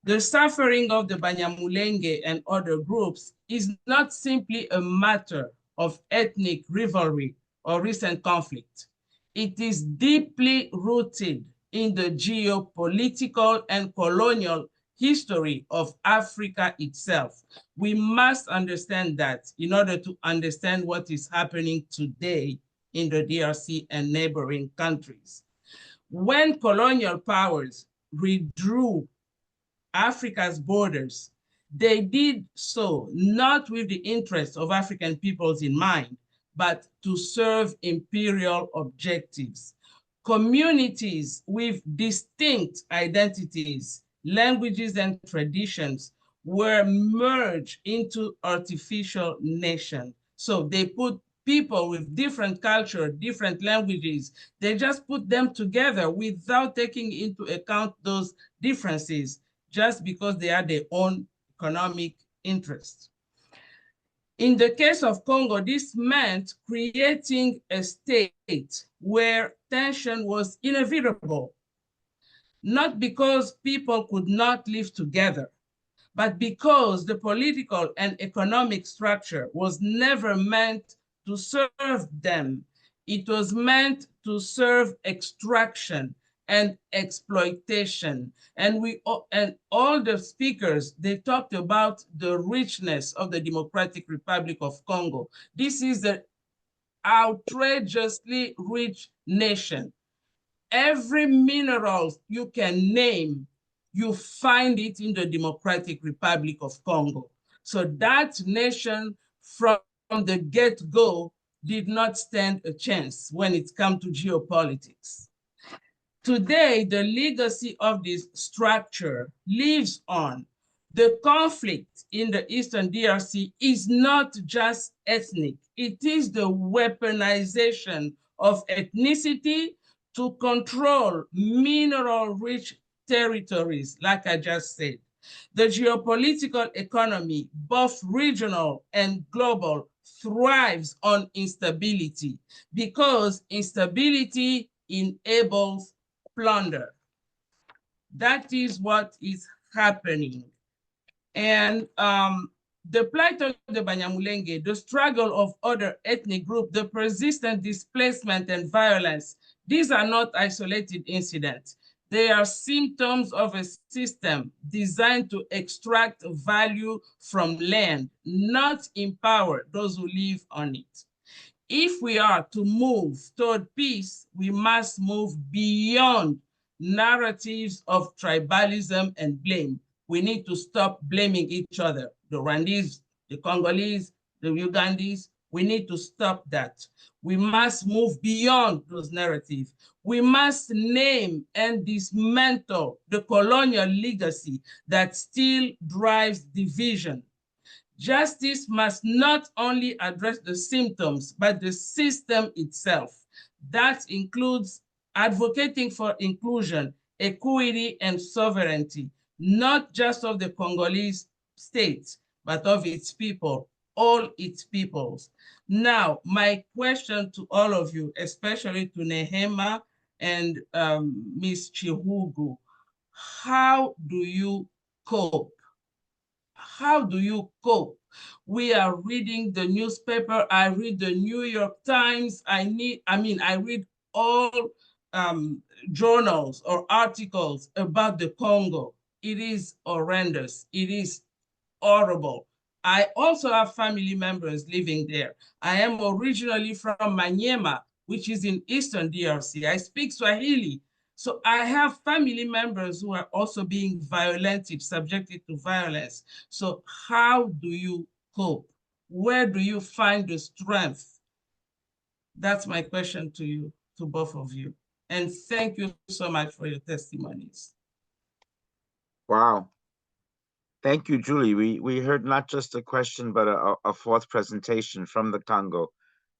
The suffering of the Banyamulenge and other groups is not simply a matter of ethnic rivalry or recent conflict. It is deeply rooted in the geopolitical and colonial history of Africa itself. We must understand that in order to understand what is happening today in the DRC and neighboring countries. When colonial powers redrew Africa's borders, they did so not with the interests of African peoples in mind, but to serve imperial objectives. Communities with distinct identities, languages, and traditions were merged into artificial nations. So they put people with different culture, different languages, they just put them together without taking into account those differences, just because they are their own economic interests. In the case of Congo, this meant creating a state where tension was inevitable, not because people could not live together, but because the political and economic structure was never meant to serve them. It was meant to serve extraction and exploitation. And all the speakers, they talked about the richness of the Democratic Republic of Congo. This is an outrageously rich nation. Every mineral you can name, you find it in the Democratic Republic of Congo. So that nation from the get-go did not stand a chance when it comes to geopolitics. Today, the legacy of this structure lives on. The conflict in the Eastern DRC is not just ethnic. It is the weaponization of ethnicity to control mineral-rich territories, like I just said. The geopolitical economy, both regional and global, thrives on instability because instability enables plunder. That is what is happening. And the plight of the Banyamulenge, the struggle of other ethnic groups, the persistent displacement and violence, these are not isolated incidents. They are symptoms of a system designed to extract value from land, not empower those who live on it. If we are to move toward peace, we must move beyond narratives of tribalism and blame. We need to stop blaming each other. The Rwandese, the Congolese, the Ugandese, we need to stop that. We must move beyond those narratives. We must name and dismantle the colonial legacy that still drives division. Justice must not only address the symptoms, but the system itself. That includes advocating for inclusion, equity, and sovereignty, not just of the Congolese state, but of its people, all its peoples. Now, my question to all of you, especially to Neema and Ms. Chihuguyu, how do you cope? How do you cope? We are reading the newspaper. I read the New York Times. I read all journals or articles about the Congo. It is horrendous. It is horrible. I also have family members living there. I am originally from Maniema, which is in Eastern DRC. I speak Swahili. So I have family members who are also being violented, subjected to violence. So how do you cope? Where do you find the strength? That's my question to you, to both of you. And thank you so much for your testimonies. Wow. Thank you, Julie. We heard not just a question, but a fourth presentation from the Congo.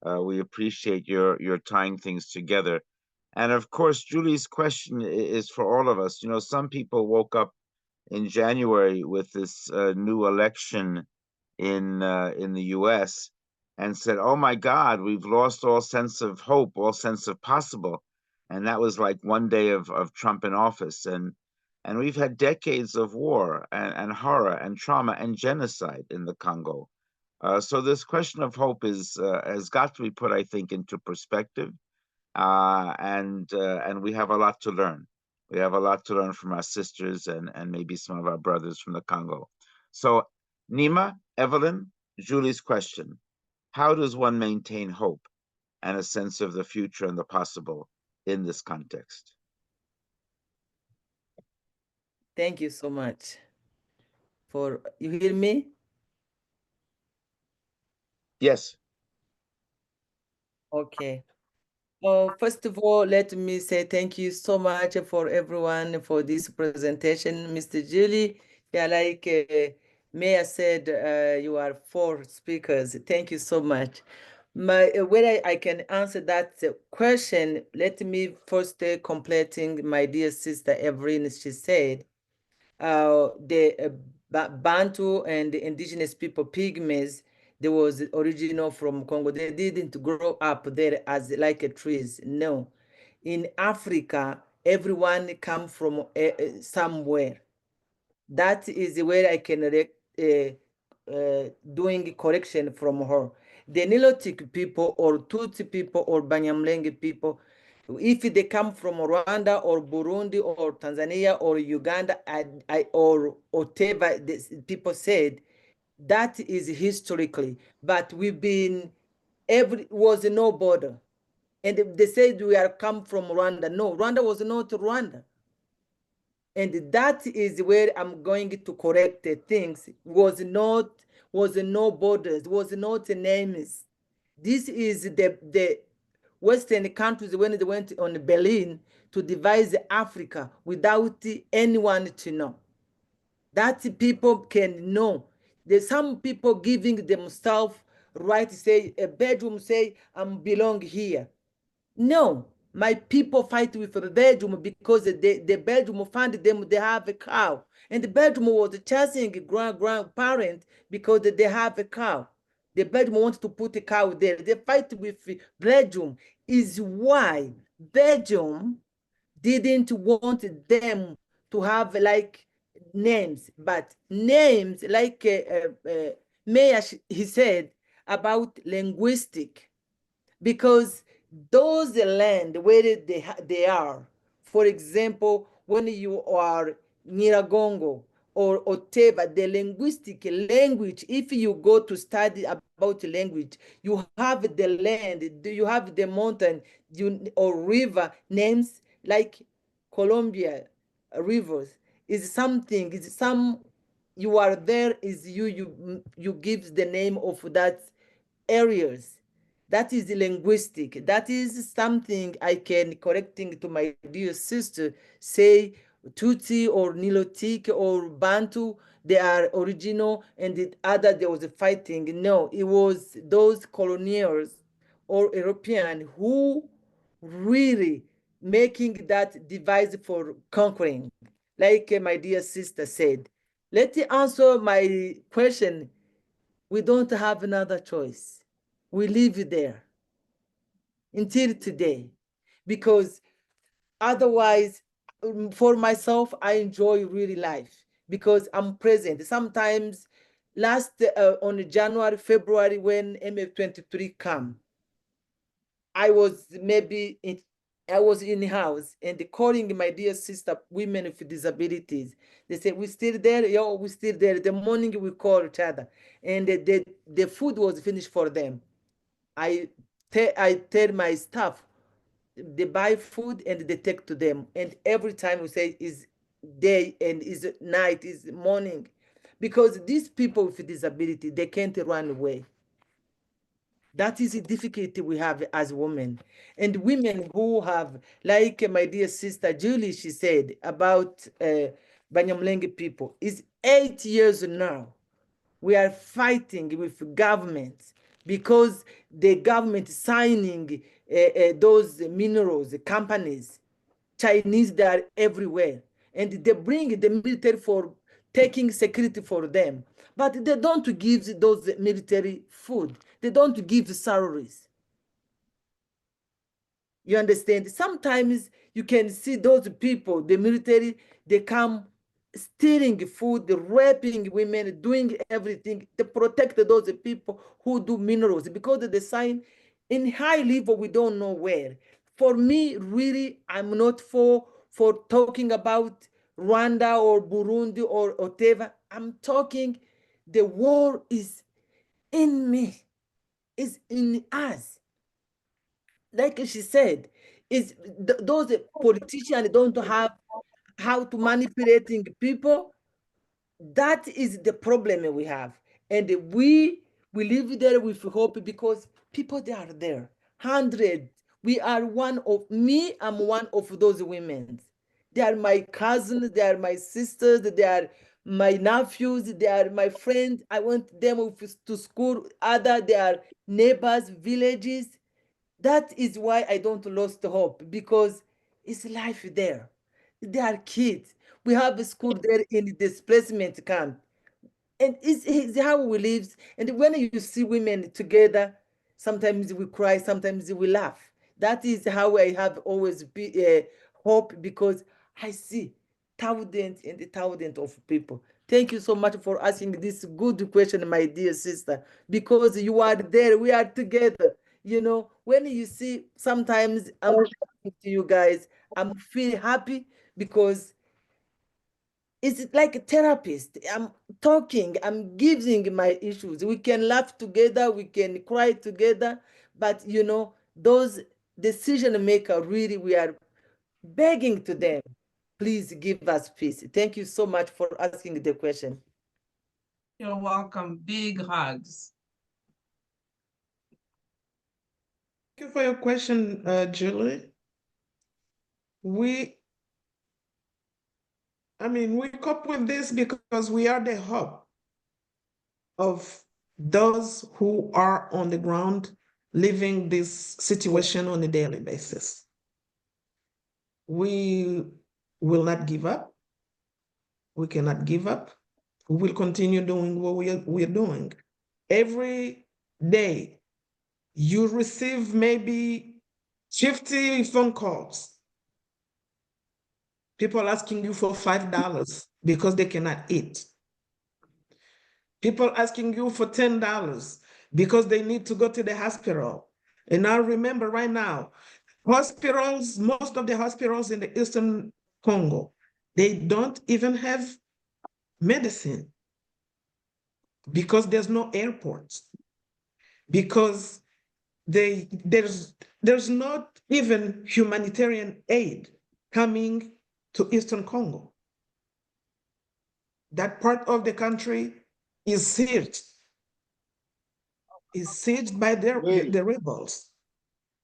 We appreciate your tying things together. And of course, Julie's question is for all of us. You know, some people woke up in January with this new election in the U.S. and said, "Oh my God, we've lost all sense of hope, all sense of possible." And that was like one day of Trump in office, and we've had decades of war and horror and trauma and genocide in the Congo. So this question of hope has got to be put, I think, into perspective, and we have a lot to learn. We have a lot to learn from our sisters and maybe some of our brothers from the Congo. So, Neema, Evelyn, Julie's question: how does one maintain hope and a sense of the future and the possible in this context? Thank you so much for, you hear me? Yes. Okay. First of all, let me say thank you so much for everyone for this presentation, Mr. Julie. Yeah, like Mayor said, you are 4 speakers. Thank you so much. Whether I can answer that question, let me first completing my dear sister Evelyn. She said, the Bantu and the indigenous people, Pygmies, they was original from Congo. They didn't grow up there as like a trees. No. In Africa, everyone come from somewhere. That is where I can doing correction from her. The Nilotic people or Tutsi people or Banyamulenge people, if they come from Rwanda or Burundi or Tanzania or Uganda or whatever people said, that is historically. But we've been, was no border. And they said we are come from Rwanda. No, Rwanda was not Rwanda. And that is where I'm going to correct the things. Was no borders, was not names. This is the Western countries when they went on Berlin to devise Africa without anyone to know. That people can know. There's some people giving themselves right to say, a bedroom say, belong here. No, my people fight with the Belgium because the Belgium found them, they have a cow. And the Belgium was chasing grandparent because they have a cow. The Belgium wants to put a cow there. They fight with Belgium is why Belgium didn't want them to have like names, but names like Meyer, he said about linguistic, because those land where they are, for example, when you are Nyiragongo or Oteva, the linguistic language, if you go to study about language, you have the land, you have the mountain or river names like Columbia rivers is something, is some, you are there, is you give the name of that areas. That is linguistic. That is something I can correcting to my dear sister, say Tutsi or Nilotic or Bantu, they are original, and the other there was a fighting. No, it was those colonials or European who really making that device for conquering. Like my dear sister said, let me answer my question. We don't have another choice. We live there until today, because otherwise, for myself, I enjoy really life because I'm present. Sometimes last on January, February, when MF23 come, I was maybe I was in the house and calling my dear sister, women with disabilities. They said, we still there? Yo, we still there. The morning we call each other. And the food was finished for them. I tell my staff, they buy food and they take to them. And every time we say is day and is night, is morning. Because these people with disability, they can't run away. That is a difficulty we have as women. And women who have, like my dear sister Julie, she said about Banyamulenge people, is 8 years now. We are fighting with governments because the government signing those minerals, companies, Chinese, they are everywhere. And they bring the military for taking security for them. But they don't give those military food. They don't give salaries. You understand? Sometimes you can see those people, the military, they come stealing food, raping women, doing everything to protect those people who do minerals because they sign in high level, we don't know where. For me, really, I'm not for talking about Rwanda or Burundi or whatever. I'm talking the war is in me, is in us. Like she said, is those politicians don't have how to manipulating people. That is the problem we have, and we live there with hope because people they are there. 100. We are one of me. I'm one of those women. They are my cousins. They are my sisters. They are my nephews. They are my friends. I went them to school. Other they are neighbors, villages. That is why I don't lost hope because it's life there. They are kids. We have a school there in the displacement camp. And it's how we live. And when you see women together, sometimes we cry, sometimes we laugh. That is how I have always be hope because I see thousands and thousands of people. Thank you so much for asking this good question, my dear sister, because you are there, we are together. You know, when you see, sometimes I'm talking to you guys, I'm feel happy because it's like a therapist. I'm talking, I'm giving my issues. We can laugh together, we can cry together, but you know, those decision maker really, we are begging to them, please give us peace. Thank you so much for asking the question. You're welcome. Big hugs. Thank you for your question, Julie. We cope with this because we are the hub of those who are on the ground living this situation on a daily basis. We will not give up. We cannot give up. We will continue doing what we're doing. Every day, you receive maybe 50 phone calls. People asking you for $5 because they cannot eat. People asking you for $10 because they need to go to the hospital. And I remember right now, hospitals, most of the hospitals in the Eastern Congo, they don't even have medicine because there's no airports, because there's not even humanitarian aid coming to Eastern Congo. That part of the country is sieged by the rebels.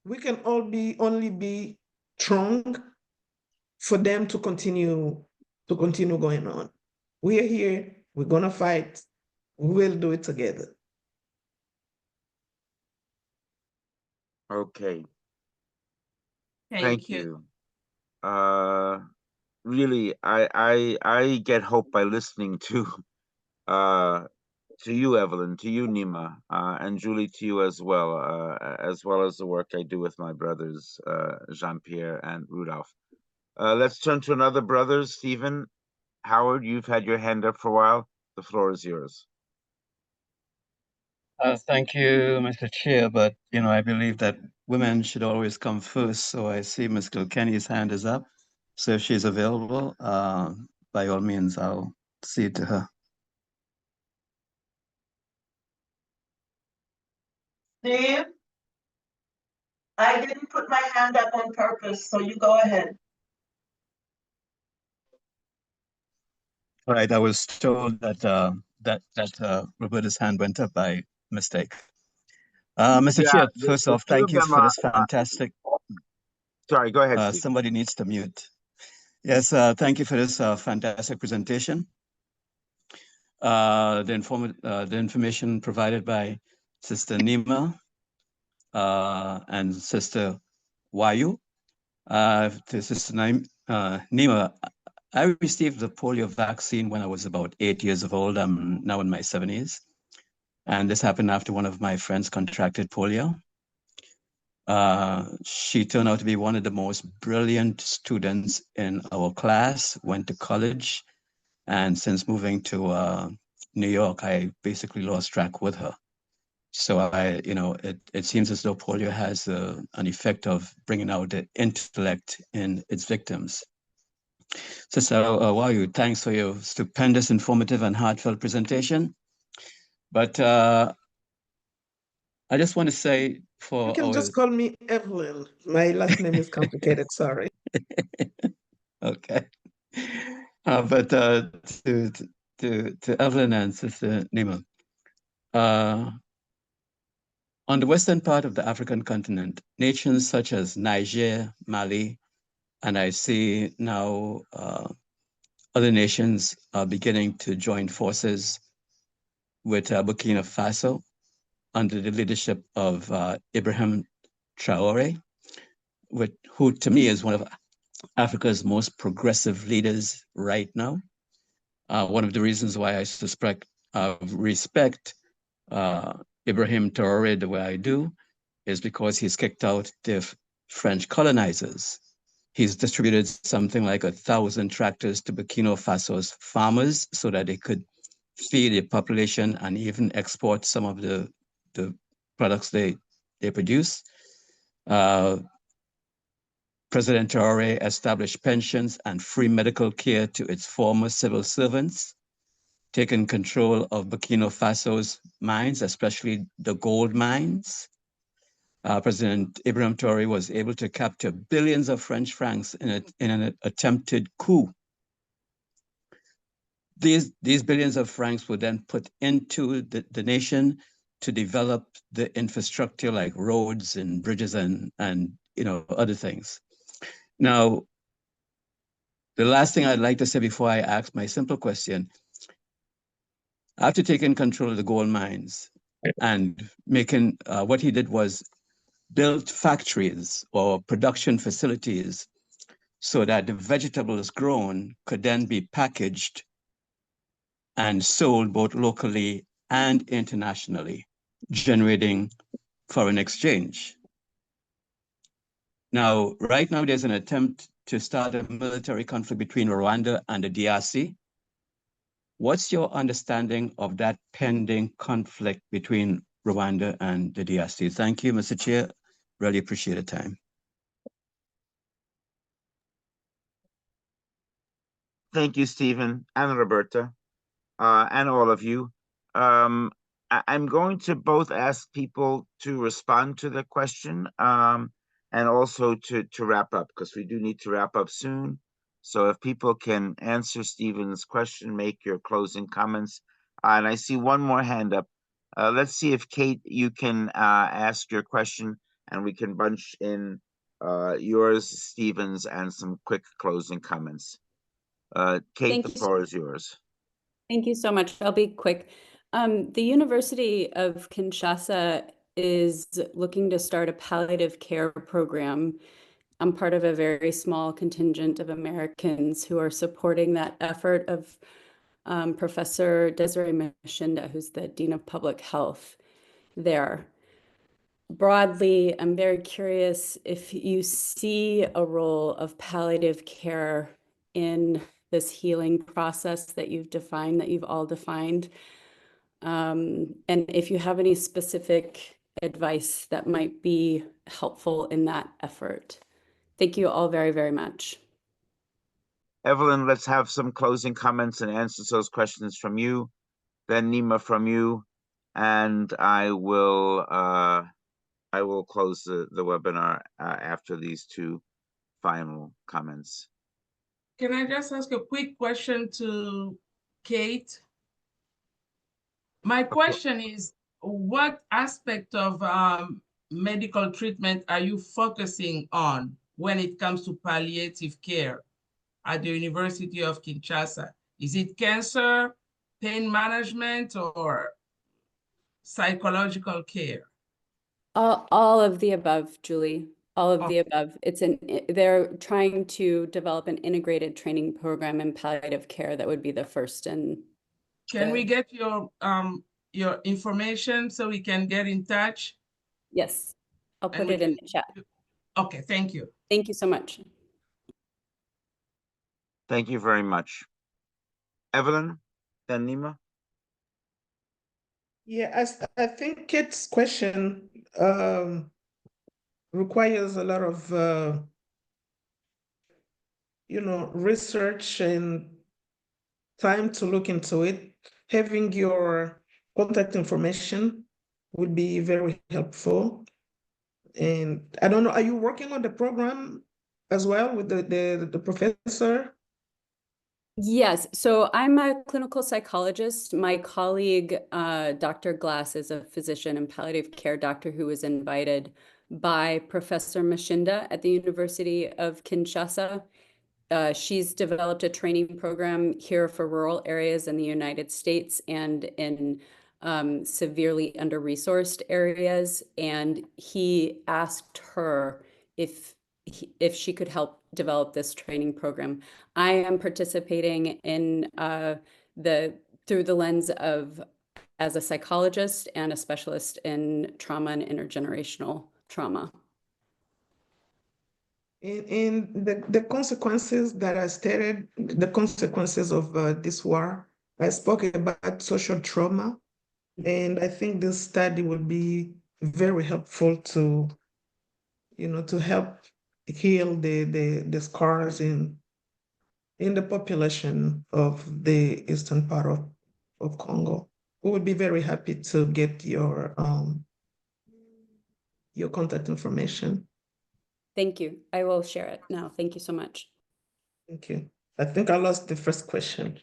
We can only be strong for them to continue going on. We are here, we're gonna fight, we'll do it together. Okay. Thank you. Really, I get hope by listening to you, Evelyn, to you, Neema, and Julie, to you as well as the work I do with my brothers, Jean-Pierre and Rudolph. Let's turn to another brother, Stephen. Howard, you've had your hand up for a while. The floor is yours. Thank you, Mr. Chair. But I believe that women should always come first. So I see Ms. Kilkenny's hand is up. So if she's available, by all means, I'll cede to her. Steve, I didn't put my hand up on purpose, so you go ahead. All right, I was told that Roberta's hand went up by mistake. Mr. Chair, first off, thank you for this fantastic. Sorry, go ahead, Steve. Somebody needs to mute. Yes, thank you for this fantastic presentation. The information provided by Sister Neema and Sister Wayu. To Sister Neema, I received the polio vaccine when I was about 8 years old. I'm now in my 70s. And this happened after one of my friends contracted polio. She turned out to be one of the most brilliant students in our class, went to college, and since moving to New York, I basically lost track with her. So it seems as though polio has an effect of bringing out the intellect in its victims. Sister Wayu, thanks for your stupendous, informative, and heartfelt presentation. But I just want to say for you can just call me Evelyn. My last name is complicated, sorry. Okay. But to Evelyn and Sister Neema, on the western part of the African continent, nations such as Niger, Mali, and I see now other nations are beginning to join forces with Burkina Faso under the leadership of Ibrahim Traore, who to me is one of Africa's most progressive leaders right now. One of the reasons why I respect Ibrahim Traore the way I do is because he's kicked out the French colonizers. He's distributed something like 1,000 tractors to Burkina Faso's farmers so that they could feed the population and even export some of the products they produce. President Traore established pensions and free medical care to its former civil servants, taken control of Burkina Faso's mines, especially the gold mines. President Ibrahim Traore was able to capture billions of French francs in an attempted coup. These billions of francs were then put into the nation to develop the infrastructure like roads and bridges and other things. Now, the last thing I'd like to say before I ask my simple question, after taking control of the gold mines and making, what he did was build factories or production facilities so that the vegetables grown could then be packaged and sold both locally and internationally, generating foreign exchange. Now, right now, there's an attempt to start a military conflict between Rwanda and the DRC. What's your understanding of that pending conflict between Rwanda and the DRC? Thank you, Mr. Chair. Really appreciate the time. Thank you, Stephen and Roberta, and all of you. I'm going to both ask people to respond to the question and also to wrap up, because we do need to wrap up soon. So if people can answer Stephen's question, make your closing comments. And I see one more hand up. Let's see if Kate, you can ask your question and we can bunch in yours, Stephen's, and some quick closing comments. Kate, the floor is yours. Thank you so much. I'll be quick. The University of Kinshasa is looking to start a palliative care program. I'm part of a very small contingent of Americans who are supporting that effort of Professor Desiree Mashinda, who's the Dean of Public Health there. Broadly, I'm very curious if you see a role of palliative care in this healing process that you've defined, that you've all defined. And if you have any specific advice that might be helpful in that effort. Thank you all very, very much. Evelyn, let's have some closing comments and answers those questions from you. Then Neema from you, and I will close the webinar after these two final comments. Can I just ask a quick question to Kate? My question is, what aspect of medical treatment are you focusing on when it comes to palliative care at the University of Kinshasa? Is it cancer, pain management, or psychological care? All of the above, Julie. All of the above. They're trying to develop an integrated training program in palliative care that would be the first. And can we get your information so we can get in touch? Yes, I'll put it in the chat. Okay, thank you. Thank you so much. Thank you very much. Evelyn, then Neema. Yeah, I think Kate's question requires a lot of, research and time to look into it. Having your contact information would be very helpful. And I don't know, are you working on the program as well with the professor? Yes, so I'm a clinical psychologist. My colleague, Dr. Glass, is a physician and palliative care doctor who was invited by Professor Mashinda at the University of Kinshasa. She's developed a training program here for rural areas in the United States and in severely under-resourced areas. And he asked her if she could help develop this training program. I am participating in through the lens of as a psychologist and a specialist in trauma and intergenerational trauma. In the consequences that I stated, the consequences of this war, I spoke about social trauma, and I think this study will be very helpful to, to help heal the scars in the population of the eastern part of Congo. We would be very happy to get your contact information. Thank you. I will share it now. Thank you so much. Thank you. I think I lost the first question.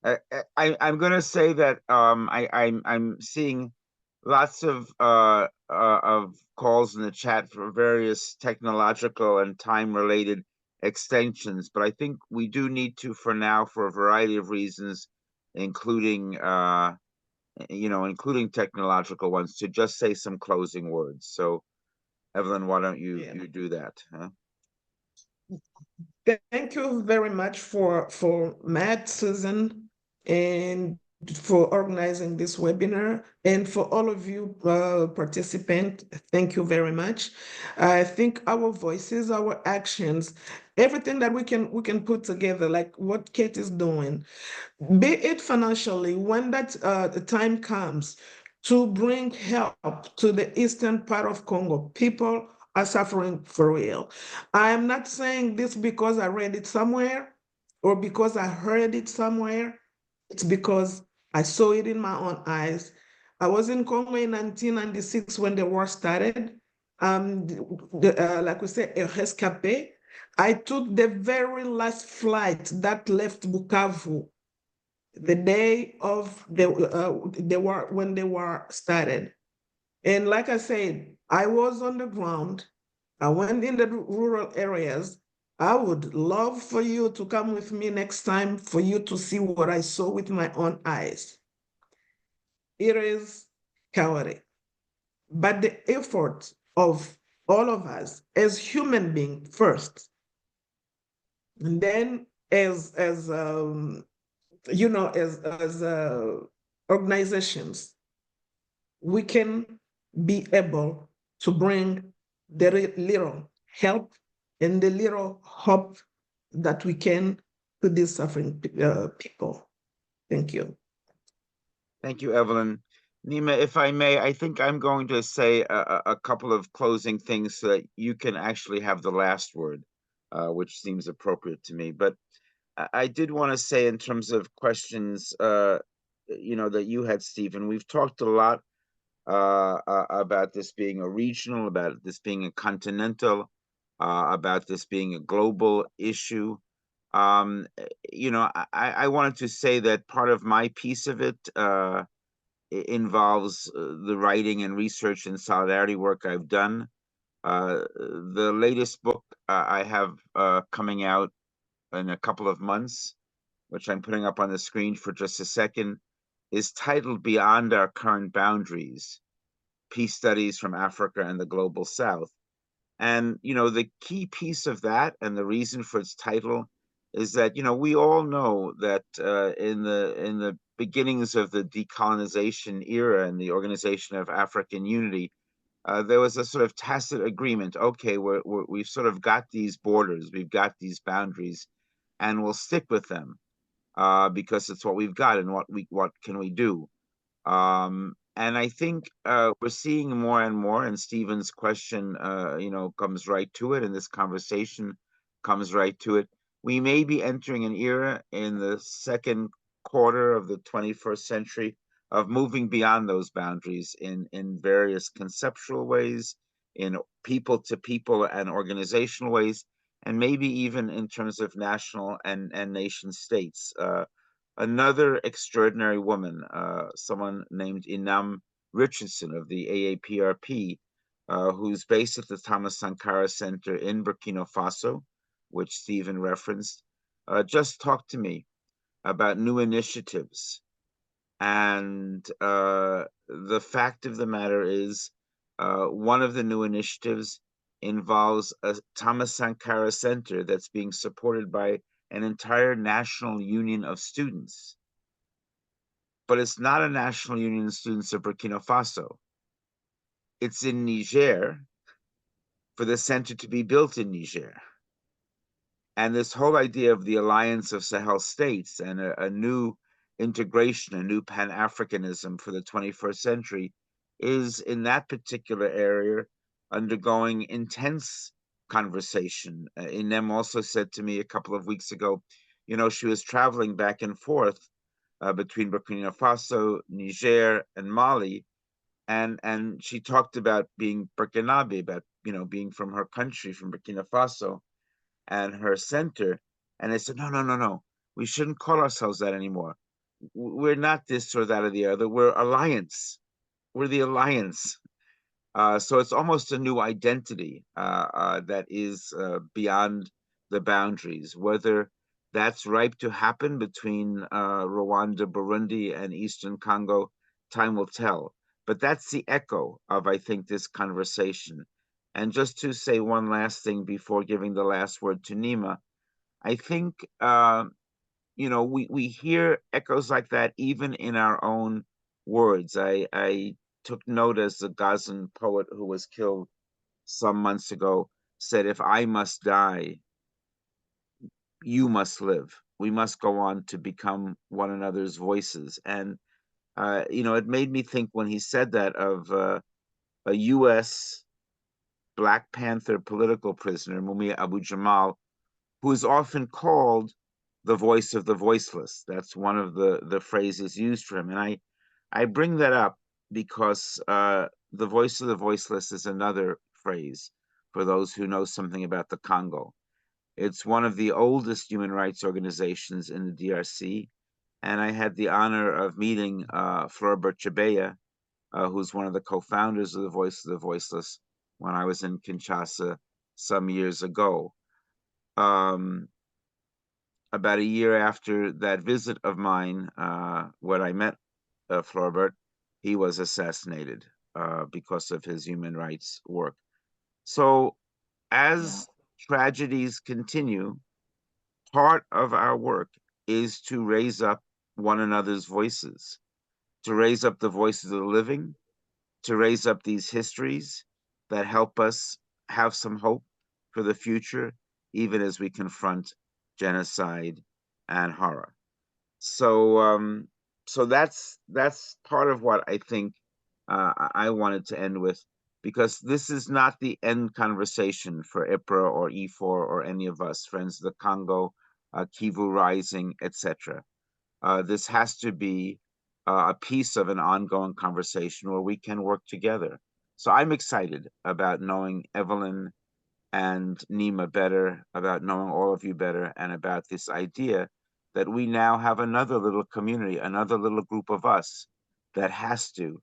I'm going to say that I'm seeing lots of calls in the chat for various technological and time-related extensions, but I think we do need to, for now, for a variety of reasons, including including technological ones, to just say some closing words. So, Evelyn, why don't you do that? Huh? Thank you very much for Matt, Susan, and for organizing this webinar, and for all of you participants. Thank you very much. I think our voices, our actions, everything that we can put together, like what Kate is doing, be it financially, when that the time comes to bring help to the eastern part of Congo, people are suffering for real. I am not saying this because I read it somewhere or because I heard it somewhere. It's because I saw it in my own eyes. I was in Congo in 1996 when the war started. Like we say, a rescapé. I took the very last flight that left Bukavu the day of the war, when the war started. And like I said, I was on the ground. I went in the rural areas. I would love for you to come with me next time for you to see what I saw with my own eyes. It is chaotic. But the effort of all of us as human beings first, and then as organizations, we can be able to bring the little help and the little hope that we can to these suffering people. Thank you. Thank you, Evelyn. Neema, if I may, I think I'm going to say a couple of closing things so that you can actually have the last word, which seems appropriate to me. But I did want to say, in terms of questions, that you had, Stephen, we've talked a lot about this being a regional, about this being a continental, about this being a global issue. I wanted to say that part of my piece of it involves the writing and research and solidarity work I've done. The latest book I have coming out in a couple of months, which I'm putting up on the screen for just a second, is titled Beyond Our Current Boundaries, Peace Studies from Africa and the Global South. And, the key piece of that and the reason for its title is that, we all know that in the beginnings of the decolonization era and the Organization of African Unity, there was a sort of tacit agreement. Okay, we've sort of got these borders, we've got these boundaries, and we'll stick with them because it's what we've got, and what can we do? And I think we're seeing more and more, and Stephen's question, comes right to it, and this conversation comes right to it. We may be entering an era in the second quarter of the 21st century of moving beyond those boundaries in various conceptual ways, in people to people and organizational ways, and maybe even in terms of national and nation states. Another extraordinary woman, someone named Inam Richardson of the AAPRP, who's based at the Thomas Sankara Center in Burkina Faso, which Stephen referenced, just talked to me about new initiatives. And the fact of the matter is, one of the new initiatives involves a Thomas Sankara Center that's being supported by an entire national union of students. But it's not a national union of students of Burkina Faso. It's in Niger, for the center to be built in Niger. And this whole idea of the alliance of Sahel states and a new integration, a new Pan-Africanism for the 21st century is, in that particular area, undergoing intense conversation. Inem also said to me a couple of weeks ago, she was traveling back and forth between Burkina Faso, Niger, and Mali, and she talked about being Burkinabe, about being from her country, from Burkina Faso, and her center. And I said, no, we shouldn't call ourselves that anymore. We're not this or that or the other. We're alliance. We're the alliance. So it's almost a new identity that is beyond the boundaries. Whether that's ripe to happen between Rwanda, Burundi, and Eastern Congo, time will tell. But that's the echo of, I think, this conversation. And just to say one last thing before giving the last word to Neema, I think, we hear echoes like that even in our own words. I took note as the Gazan poet who was killed some months ago said, if I must die, you must live. We must go on to become one another's voices. And, it made me think when he said that of a U.S. Black Panther political prisoner, Mumia Abu-Jamal, who is often called the voice of the voiceless. That's one of the phrases used for him. And I bring that up because the voice of the voiceless is another phrase for those who know something about the Congo. It's one of the oldest human rights organizations in the DRC. And I had the honor of meeting Floribert Chebeya, who's one of the co-founders of the Voice of the Voiceless, when I was in Kinshasa some years ago. About a year after that visit of mine, when I met Floribert, he was assassinated because of his human rights work. So as tragedies continue, part of our work is to raise up one another's voices, to raise up the voices of the living, to raise up these histories that help us have some hope for the future, even as we confront genocide and horror. So so that's part of what I think I wanted to end with, because this is not the end conversation for IPRA or IFOR or any of us, Friends of the Congo, Kivu Rising, etc. This has to be a piece of an ongoing conversation where we can work together. So I'm excited about knowing Evelyn and Neema better, about knowing all of you better, and about this idea that we now have another little community, another little group of us that has to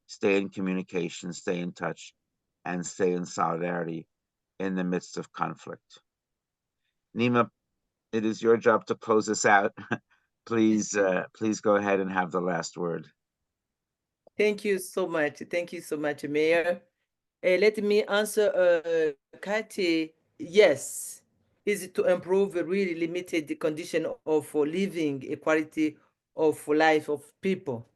stay in communication, stay in touch, and stay in solidarity in the midst of conflict. Neema, it is your job to close us out. Please go ahead and have the last word. Thank you so much. Thank you so much, Mayor. Let me answer Kathy. Yes, is to improve a really limited condition of living, equality of life of people.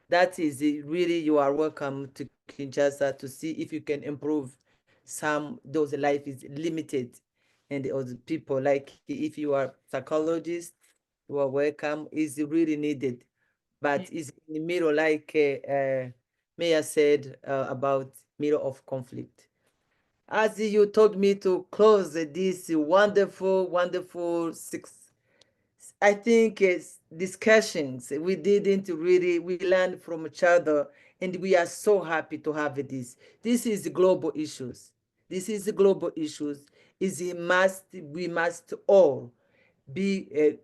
That is really, you are welcome to Kinshasa to see if you can improve some, those life is limited, and other people, like if you are psychologist, you are welcome, is really needed, but is in the middle, like Maya said about middle of conflict. As you told me to close this wonderful, wonderful I think it's discussions. We didn't really, we learned from each other, and we are so happy to have this. This is global issues. This is global issues. We must all be,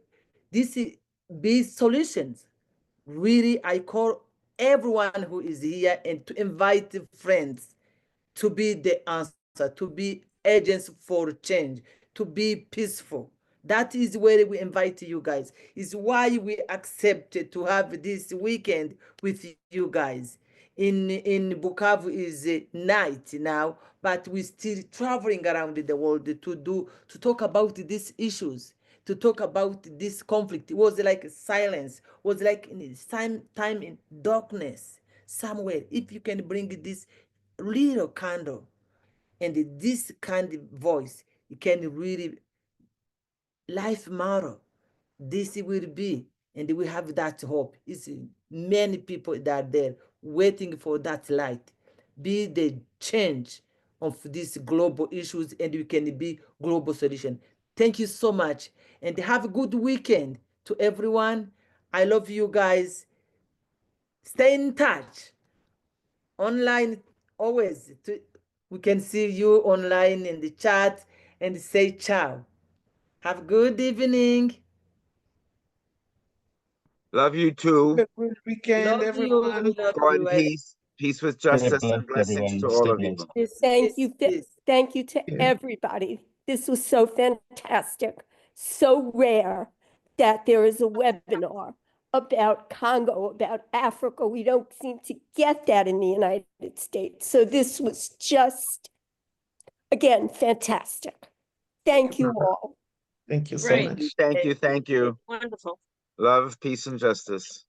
be solutions. Really, I call everyone who is here and to invite friends to be the answer, to be agents for change, to be peaceful. That is where we invite you guys. Is why we accepted to have this weekend with you guys. In Bukavu is night now, but we still traveling around the world to talk about these issues, to talk about this conflict. It was like silence, was like in time in darkness somewhere. If you can bring this little candle and this kind of voice, it can really life matter. This will be, and we have that hope. It's many people that are there waiting for that light. Be the change of these global issues, and we can be global solution. Thank you so much, and have a good weekend to everyone. I love you guys. Stay in touch. Online always. We can see you online in the chat and say ciao. Have a good evening. Love you too. Have a good weekend, Love everyone. you. Love Go in you. peace, peace with justice, and blessings to all of you. Thank you. Peace. Thank you to everybody. This was so fantastic, so rare that there is a webinar about Congo, about Africa. We don't seem to get that in the United States. So this was just, again, fantastic. Thank you all. Thank you so Great. much. Thank you. Wonderful. Love, peace, and justice.